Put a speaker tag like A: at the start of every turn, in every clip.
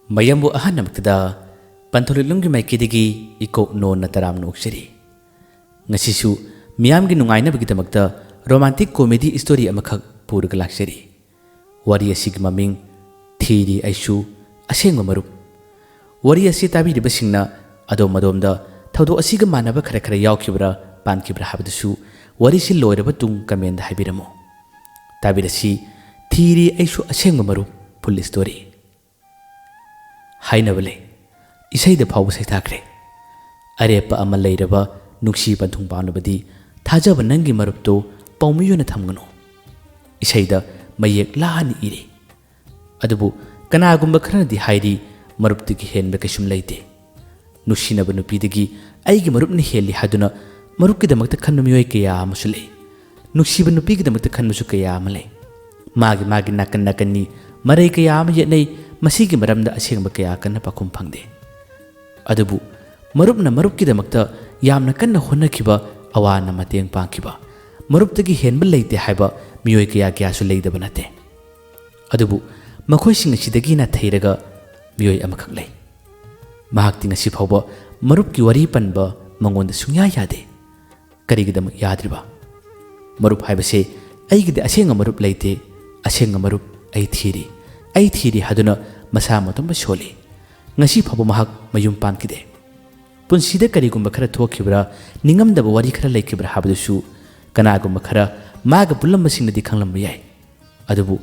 A: mayambu ahanamkda pantholilunggi maikidigi ikok non na taram noksari ngasisu miyamgi nungainabgidamakta romantic comedy story amakhak purga laksari wari asig maming thiri aisu asengma marup wari asi tabiribasingna adom madomda thaudo asiga manaba khara khara yaukibra pankibra habdusu wari si loiraba tung comment haibiramo tabirasi thiri aisu asengma marup full story hainabale isaida phawba saithakre arepa ama leiraba nungsi panthung paunabadi thajaba nangi marupto paumiyona thamgano isaida mayek lahani iri adubu kanagumba kharadi hairi maruptigi henba kesum leite nushinaba nupidigi aigi marupni heli haduna marupkidamakta khannu miyoy kaya amusule nuksiba nupigidamakta khannusu kaya amale magi nakan nakanni marai kaya ama yetnai masigi maramda asengba kaya kanna pakhum phangde adubu marupna marupkidamakta yamna kanna honnakiba awana mateng pangkiba maruptagi henba leite haiba miyoy kaya kyasu leidaba nate adubu makhoi sidagi na thairaga miyoy amakhak lei mahakti ngasi phawba marupki wari panba mangonda sungya yade karigidam yadriba marup haibase aigide asenga marup leite asenga marup ai thiri haduna masa matomba soli ngasi phawba mahak mayum pankide punsida karigumba khara thokibra ningamdaba wari khara leikibra habdusu kanagumba khara maga pulamba singnadi khanglamba yai adubu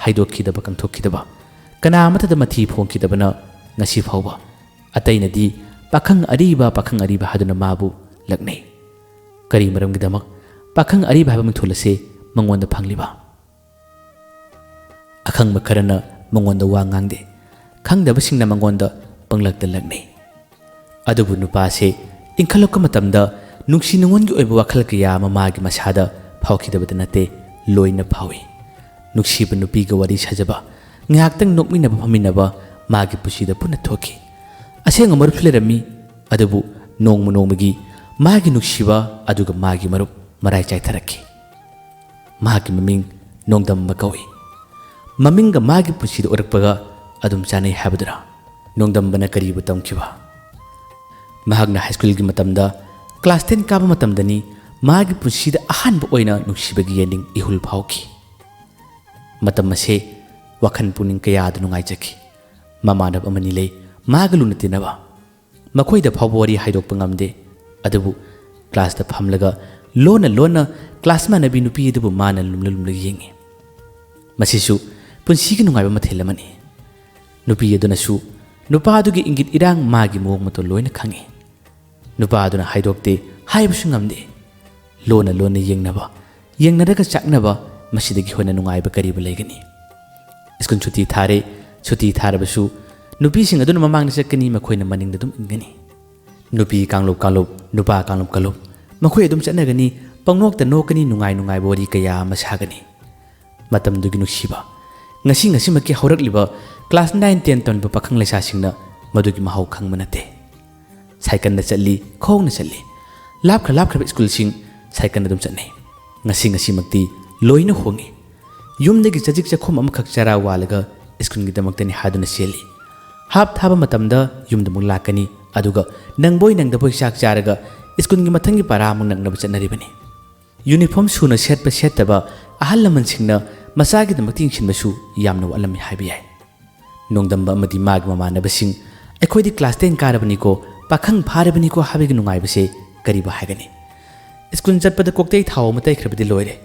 A: haidokidaba kangthokidaba kana amatada mathi phongkidabana ngasi phawba atainadi pakhang ariba haduna mabu laknei kari maramgidamak pakhang ariba haba mithulase mangonda phangliba akhang makarana mangonda wa ngangde khangdaba singna mangonda panglakta laknei adubu nupase ingkhalokka matamda nungsi nungongi oiba wakhal kaya mamagi masada phawkidabada nate loina phawi nungsiba nupiga wari sajaba ngaktang nokminaba phaminaba magi pusida puna thoki asenga marup lerami adubu nongmagi magi nungsiba aduga magi marup marai chaitharaki magi maming nongdamba kawi maminga magi pusida orakpaga adum chanai habadra nongdambana karibu tamkiba mahagna high school gi matamda class 10 kaba matamdani magi pusida ahanba oina nungsibagi yening ihul phawki matam ase wakhan puning kaya adu nungai jaki mamanab amani lei magaluna tinaba makhoi da phawbori haidok pangamde adubu class da phamlaga lona class ma nabi nupi dubu mana lumlumla yengi masisu punsigi nungai ba mathelamani nupi aduna su nupa adugi ingit irang magi mong mato loina khangi nupa aduna haidokte haibsu ngamde lona yengnaba yengnadaga chaknaba masidagi hona nungai ba kariba legani iskun chuti tharabasu nupi sing aduna mamangna chakani makhoina maningda dum ingani nupi kanglup nupa kanglup makhoi adum chatnagani pangnokta nokani nungai bori kaya masagani matam dugi nuksiba ngasi maki haurakliba class 9 10 ton ba pakhang lesa singna madugi mahau khangmanate cycle na challi khong na challi lap khra school sing cycle na dum chatnai ngasi makti loina hongi yumdagi chajik chakhom amkhak chara walaga school gi damaktani haduna seli hap thaba matamda yumda mung lakani aduga nangboy nangdaboi sak charaga school gi mathangi para mung nangnaba chatnaribani uniform suna setba ahal laman singna masagi damakti ingsinbasu yamna walami haibiyai nongdamba amadi mag mamanabasing akhodi class 10 karabani ko pakhang pharabani ko habigi nungai base kariba hagani school chatpada koktei thaw matai khrabadi loire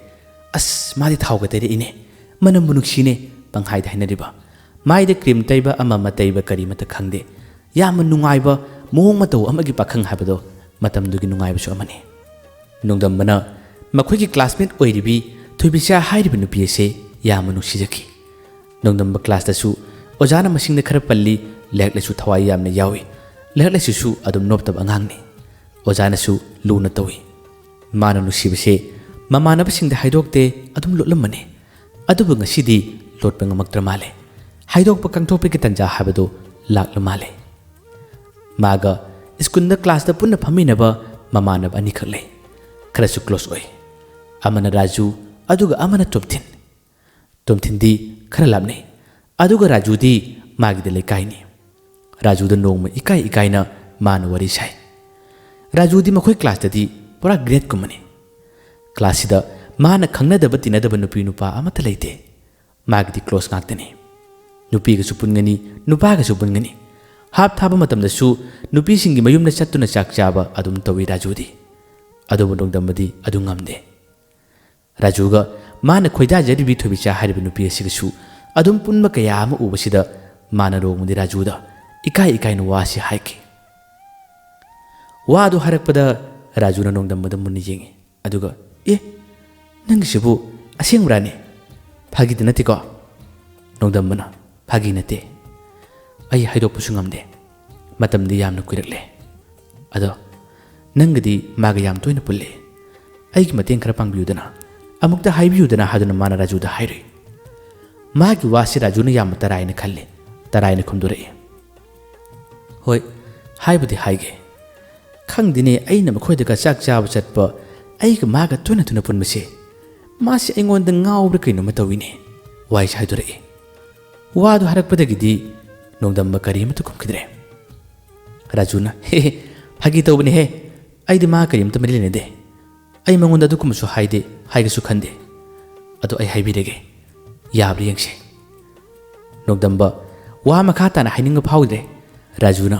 A: as madi thaw ga tere ine manam bunuksine panghai dhainariba maida cream taiba ama mataiba kari mata khangde yam nungai ba mohong matau amagi pakhang habado matam dugi nungai basu amani nongdambana makhoi classmate oiribi thoibisa hairibi nupi ase yam nuksijaki nongdamba class dasu ojana masing khara palli leklesu thawai yamna yawi leklesu adum noptab angangni ojana su luna tawi mana nusibase mamanabasing da haidokte adum lotlamane adubu ngasidi lotpa ngamaktra male haidokpa kangthokpe ki tanja habado lakla male maga school da class da punna phaminaba mamanab ani khaklei kharasu close oi amana raju aduga amana tomthin di khara lamne aduga raju di magi de lekai ni ꯔꯥꯖꯨꯗ ꯅꯣꯡꯃ ꯏꯀꯥꯏ ꯏꯀꯥꯏꯅ ꯃꯥꯅ ꯋꯥꯔꯤ ꯁꯥꯏ ꯔꯥꯖꯨꯗꯤ ꯃꯈꯣꯏ ꯀ꯭ꯂꯥꯁꯇꯗꯤ ꯄꯨꯔꯥ great ꯀꯨꯝꯕꯅꯤ ꯀ꯭ꯂꯥꯁꯁꯤꯗ ꯃꯥꯅ ꯈꯪꯅꯗꯕ ꯇꯤꯟꯅꯗꯕ ꯅꯨꯄꯤ ꯅꯨꯄꯥ ꯑꯃꯠꯇ ꯂꯩꯇꯦ ꯃꯥꯒꯤꯗꯤ ꯀ꯭ꯂꯣꯁ ꯉꯥꯛꯇꯅꯤ ꯅꯨꯄꯤꯒꯁꯨ ꯄꯨꯟꯒꯅꯤ ꯅꯨꯄꯥꯒꯁꯨ ꯄꯨꯟꯒꯅꯤ ꯍꯥꯞ ꯊꯥꯕ ꯃꯇꯝꯗꯁꯨ ꯅꯨꯄꯤꯁꯤꯡꯒꯤ ꯃꯌꯨꯝꯗ ꯆꯠꯇꯨꯅ ꯆꯥꯛ ꯆꯥꯕ ꯑꯗꯨꯝ ꯇꯧꯏ ꯔꯥꯖꯨꯗꯤ ꯑꯗꯨꯕꯨ ꯅꯣꯡꯗꯝꯕꯗꯤ ꯑꯗꯨ ꯉꯝꯗꯦ ꯔꯥꯖꯨꯒ ꯃꯥꯅ ꯈꯣꯏꯗꯥꯖꯔꯤꯕꯤ ꯊꯣꯏꯕꯤꯆꯥ ꯍꯥꯏꯔꯤꯕ ꯅꯨꯄꯤ ꯑꯁꯤꯒꯁꯨ ꯑꯗꯨꯝ ꯄꯨꯟꯕ ꯀꯌꯥ ꯑꯃ ꯎꯕꯁꯤꯗ ꯃꯥꯅ ꯅꯣꯡꯃꯗꯤ ꯔꯥꯖꯨꯗ ꯏꯀꯥꯏ ꯏꯀꯥꯏꯅ ꯋꯥꯁꯤ ꯍꯥꯏꯈꯤ ꯋꯥꯗꯨ ꯍꯥꯏꯔꯛꯄꯗ ꯔꯥꯖꯨꯅ ꯅꯣꯡꯗꯝꯕꯗ ꯃꯨꯟꯅ ꯌꯦꯡꯉꯤ ꯑꯗꯨꯒ ꯅꯪꯒꯤꯁꯤꯕꯨ ꯑꯁꯦꯡꯕ꯭ꯔꯥꯅꯦ ꯐꯥꯒꯤꯗ ꯅꯠꯇꯦꯀꯣ ꯅꯣꯡꯗꯝꯕꯅ ꯐꯥꯒꯤ ꯅꯠꯇꯦ ꯑꯩ ꯍꯥꯏꯗꯣꯛꯄꯁꯨ ꯉꯝꯗꯦ ꯃꯇꯝꯗꯤ ꯌꯥꯝꯅ ꯀꯨꯏꯔꯛꯂꯦ ꯑꯗꯣ ꯅꯪꯒꯗꯤ ꯃꯥꯒ ꯌꯥꯝ ꯇꯣꯏꯅ ꯄꯨꯜꯂꯦ ꯑꯩꯒꯤ ꯃꯇꯦꯡ ꯈꯔ ꯄꯥꯡꯕꯤꯌꯨꯗꯅ ꯑꯃꯨꯛꯇ ꯍꯥꯏꯕꯤꯌꯨꯗꯅ ꯍꯥꯏꯗꯨꯅ ꯃꯥꯅ ꯔꯥꯖꯨꯗ ꯍꯥꯏꯔꯨꯏ ꯃꯥꯒꯤ ꯋꯥꯁꯤ ꯔꯥꯖꯨꯅ ꯌꯥꯝꯅ ꯇꯔꯥꯏꯅ ꯈꯜꯂꯤ ꯇꯔꯥꯏꯅ ꯈꯨꯝꯗꯣꯔꯛꯏ ꯍꯣꯏ ꯍꯥꯏꯕꯨꯗꯤ ꯍꯥꯏꯒꯦ ꯈꯪꯗꯦꯅꯦ ꯑꯩꯅ ꯃꯈꯣꯏꯗꯒ ꯆꯥꯛ ꯆꯥꯕ ꯆꯠꯄ ꯑꯩꯒ ꯃꯥꯒ ꯇꯣꯏꯅ ꯇꯣꯏꯅ ꯄꯨꯟꯕꯁꯦ ꯃꯥꯁꯤ ꯑꯩꯉꯣꯟꯗ ꯉꯥꯎꯕ꯭ꯔꯥ ꯀꯩꯅꯣꯝꯃ ꯇꯧꯏꯅꯦ ꯋꯥꯏꯁꯦ ꯍꯥꯏꯗꯣꯔꯛꯏ ꯋꯥꯗꯨ ꯍꯥꯏꯔꯛꯄꯗꯒꯤꯗꯤ ꯅꯣꯡꯗꯝꯕ ꯀꯔꯤꯃꯇ ꯈꯨꯝꯈꯤꯗ꯭ꯔꯦ ꯔꯥꯖꯨꯅ ꯐꯥꯒꯤ ꯇꯧꯕꯅꯦꯍꯦ ꯑꯩꯗꯤ ꯃꯥ ꯀꯔꯤꯝꯇ ꯃꯔꯤ ꯂꯩꯅꯗꯦ ꯑꯩ ꯃꯉꯣꯟꯗ ꯑꯗꯨꯒꯨꯝꯕꯁꯨ ꯍꯥꯏꯗꯦ ꯍꯥꯏꯒꯁꯨ ꯈꯟꯗꯦ ꯑꯗꯣ ꯑꯩ ꯍꯥꯏꯕꯤꯔꯒꯦ ꯌꯥꯕ꯭ꯔꯥ ꯌꯦꯡꯁꯦ ꯅꯣꯡꯗꯝꯕ ꯋꯥ ꯃꯈꯥ ꯇꯥꯅ ꯍꯥꯏꯅꯤꯡꯕ ꯐꯥꯎꯗ꯭ꯔꯦ ꯔꯥꯖꯨꯅ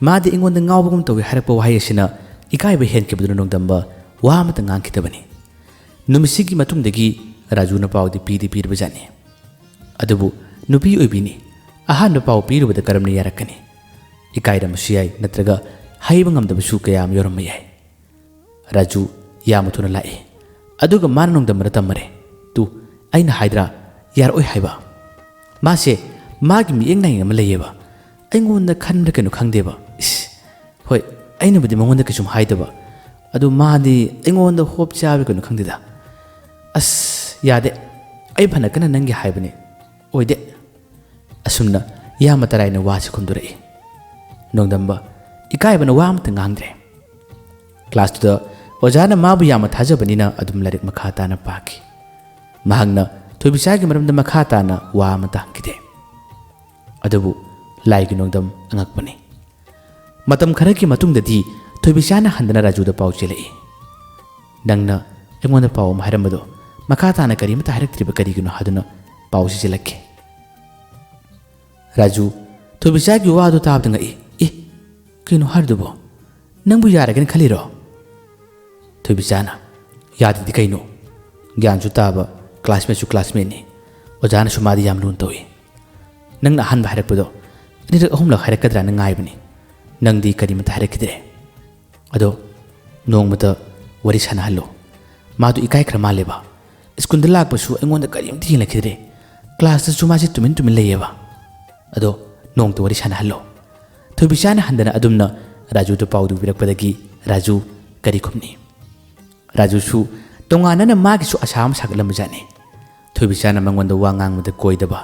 A: ꯃꯥꯗꯤ ꯑꯩꯉꯣꯟꯗ ꯉꯥꯎꯕꯒꯨꯝ ꯇꯧꯏ ꯍꯥꯏꯔꯛꯄ ꯋꯥꯍꯩ ꯑꯁꯤꯅ ꯏꯀꯥꯏꯕ ꯍꯦꯟꯈꯤꯕꯗꯨꯅ ꯅꯣꯡꯗꯝꯕ ꯋꯥ ꯑꯃꯇ ꯉꯥꯡꯈꯤꯗꯕꯅꯤ ꯅꯨꯃꯤꯠꯁꯤꯒꯤ ꯃꯇꯨꯡꯗꯒꯤ ꯔꯥꯖꯨꯅ ꯄꯥꯎꯗꯤ ꯄꯤꯔꯕꯖꯥꯠꯅꯤ ꯑꯗꯨꯕꯨ ꯅꯨꯄꯤ ꯑꯣꯏꯕꯤꯅꯤ ꯑꯍꯥꯟꯕ ꯄꯥꯎ ꯄꯤꯔꯨꯕꯗ ꯀꯔꯝꯅ ꯌꯥꯔꯛꯀꯅꯤ ꯏꯀꯥꯏꯔꯝꯕꯁꯨ ꯌꯥꯏ ꯅꯠꯇ꯭ꯔꯒ ꯍꯩꯕ ꯉꯝꯗꯕꯁꯨ ꯀꯌꯥ ꯑꯃ ꯌꯥꯎꯔꯝꯕ ꯌꯥꯏ ꯔꯥꯖꯨ ꯌꯥꯝꯅ ꯊꯨꯅ ꯂꯥꯛꯏ ꯑꯗꯨꯒ ꯃꯥꯅ ꯅꯣꯡꯗꯝꯕꯅ ꯇꯝꯃꯔꯦ ꯑꯩꯅ ꯍꯥꯏꯗ꯭ꯔꯥ ꯌꯥꯔꯛꯑꯣꯏ ꯍꯥꯏꯕ ꯃꯥꯁꯦ ꯃꯥꯒꯤ ꯃꯤꯠꯌꯦꯡ ꯅꯥꯌꯦꯡ ꯑꯃ ꯂꯩꯌꯦꯕ ꯑꯩꯉꯣꯟꯗ ꯈꯟꯕ꯭ꯔꯥ ꯀꯩꯅꯣ ꯈꯪꯗꯦꯕ ꯍꯣꯏ ꯑꯩꯅꯕꯨꯗꯤ ꯃꯉꯣꯟꯗ ꯀꯩꯁꯨꯝ ꯍꯥꯏꯗꯕ ꯑꯗꯨ ꯃꯥꯗꯤ ꯑꯩꯉꯣꯟꯗ ꯍꯣꯞ ꯆꯥꯕ ꯀꯩꯅꯣ ꯈꯪꯗꯦꯗ ꯌꯥꯗꯦ ꯑꯩ ꯐꯅ ꯀꯟꯅ ꯅꯪꯒꯤ ꯍꯥꯏꯕꯅꯤ ꯑꯣꯏꯗꯦ ꯑꯁꯨꯝꯅ ꯌꯥꯝꯅ ꯇꯔꯥꯏꯅ ꯋꯥꯁꯤ ꯈꯨꯝꯗꯣꯔꯛꯏ ꯅꯣꯡꯗꯝꯕ ꯏꯀꯥꯏꯕꯅ ꯋꯥ ꯑꯃꯇ ꯉꯥꯡꯗ꯭ꯔꯦ ꯀ꯭ꯂꯥꯁꯇꯨꯗ ꯑꯣꯖꯥꯅ ꯃꯥꯕꯨ ꯌꯥꯝꯅ ꯊꯥꯖꯕꯅꯤꯅ ꯑꯗꯨꯝ ꯂꯥꯏꯔꯤꯛ ꯃꯈꯥ ꯇꯥꯅ ꯄꯥꯈꯤ ꯃꯍꯥꯛꯅ ꯊꯣꯏꯕꯤꯆꯥꯒꯤ ꯃꯔꯝꯗ ꯃꯈꯥ ꯇꯥꯅ ꯋꯥ ꯑꯃꯇ ꯍꯪꯈꯤꯗꯦ ꯑꯗꯨꯕꯨ ꯂꯥꯏꯒꯤ ꯅꯣꯡꯗꯝ ꯑꯉꯛꯄꯅꯤ ꯃꯇꯝ ꯈꯔꯒꯤ ꯃꯇꯨꯡꯗꯗꯤ ꯊꯣꯏꯕꯤꯆꯥꯅ ꯍꯟꯗꯅ ꯔꯥꯖꯨꯗ ꯄꯥꯎ ꯆꯦꯜꯂꯛꯏ ꯅꯪꯅ ꯑꯩꯉꯣꯟꯗ ꯄꯥꯎ ꯑꯃ ꯍꯥꯏꯔꯝꯕꯗꯣ ꯃꯈꯥ ꯇꯥꯅ ꯀꯔꯤꯃꯇ ꯍꯥꯏꯔꯛꯇ꯭ꯔꯤꯕ ꯀꯔꯤꯒꯤꯅꯣ ꯍꯥꯏꯗꯨꯅ ꯄꯥꯎꯁꯤ ꯆꯦꯜꯂꯛꯈꯤ ꯔꯥꯖꯨ ꯊꯣꯏꯕꯤꯆꯥꯒꯤ ꯋꯥꯗꯨ ꯇꯥꯕꯗ ꯉꯛꯏ ꯀꯩꯅꯣ ꯍꯥꯏꯔꯤꯗꯨꯕꯣ ꯅꯪꯕꯨ ꯌꯥꯔꯒꯦꯅ ꯈꯜꯂꯤꯔꯣ ꯊꯣꯏꯕꯤꯆꯥꯅ ꯌꯥꯗ꯭ꯔꯗꯤ ꯀꯩꯅꯣ ꯒ꯭ꯌꯥꯟꯁꯨ ꯇꯥꯕ ꯀ꯭ꯂꯥꯁꯃꯦꯠꯁꯨ ꯀ꯭ꯂꯥꯁꯃꯦꯠꯅꯤ ꯑꯣꯖꯥꯅꯁꯨ ꯃꯥꯗꯤ ꯌꯥꯝ ꯂꯨꯅ ꯇꯧꯏ ꯅꯪꯅ ꯑꯍꯥꯟꯕ ꯍꯥꯏꯔꯛꯄꯗꯣ ꯑꯅꯤꯔꯛ ꯑꯍꯨꯝꯂꯛ ꯍꯥꯏꯔꯛꯀꯗ꯭ꯔꯥꯅ ꯉꯥꯏꯕꯅꯤ ꯅꯪꯗꯤ ꯀꯔꯤꯃꯇ ꯍꯥꯏꯔꯛꯈꯤꯗ꯭ꯔꯦ ꯑꯗꯣ ꯅꯣꯡꯃꯇ ꯋꯥꯔꯤ ꯁꯥꯟꯅꯍꯜꯂꯣ ꯃꯥꯗꯨ ꯏꯀꯥꯏꯈ꯭ꯔ ꯃꯥꯜꯂꯦꯕ ꯁ꯭ꯀꯨꯜꯗ ꯂꯥꯛꯄꯁꯨ ꯑꯩꯉꯣꯟꯗ ꯀꯔꯤꯝꯇ ꯌꯦꯡꯂꯛꯈꯤꯗ꯭ꯔꯦ ꯀ꯭ꯂꯥꯁꯇꯁꯨ ꯃꯥꯁꯦ ꯇꯨꯃꯤꯟ ꯇꯨꯃꯤꯟ ꯂꯩꯌꯦꯕ ꯑꯗꯣ ꯅꯣꯡꯃꯇ ꯋꯥꯔꯤ ꯁꯥꯟꯅꯍꯜꯂꯣ ꯊꯣꯏꯕꯤꯆꯥꯅ ꯍꯟꯗꯅ ꯑꯗꯨꯝꯅ ꯔꯥꯖꯨꯗ ꯄꯥꯎꯗꯨ ꯄꯤꯔꯛꯄꯗꯒꯤ ꯔꯥꯖꯨ ꯀꯔꯤ ꯈꯨꯝꯅꯤ ꯔꯥꯖꯨꯁꯨ ꯇꯣꯉꯥꯟꯅꯅ ꯃꯥꯒꯤꯁꯨ ꯑꯁꯥ ꯑꯃ ꯁꯥꯒꯠꯂꯝꯕꯖꯥꯠꯅꯤ ꯊꯣꯏꯕꯤꯆꯥꯅ ꯃꯉꯣꯟꯗ ꯋꯥ ꯉꯥꯡꯕꯗ ꯀꯣꯏꯗꯕ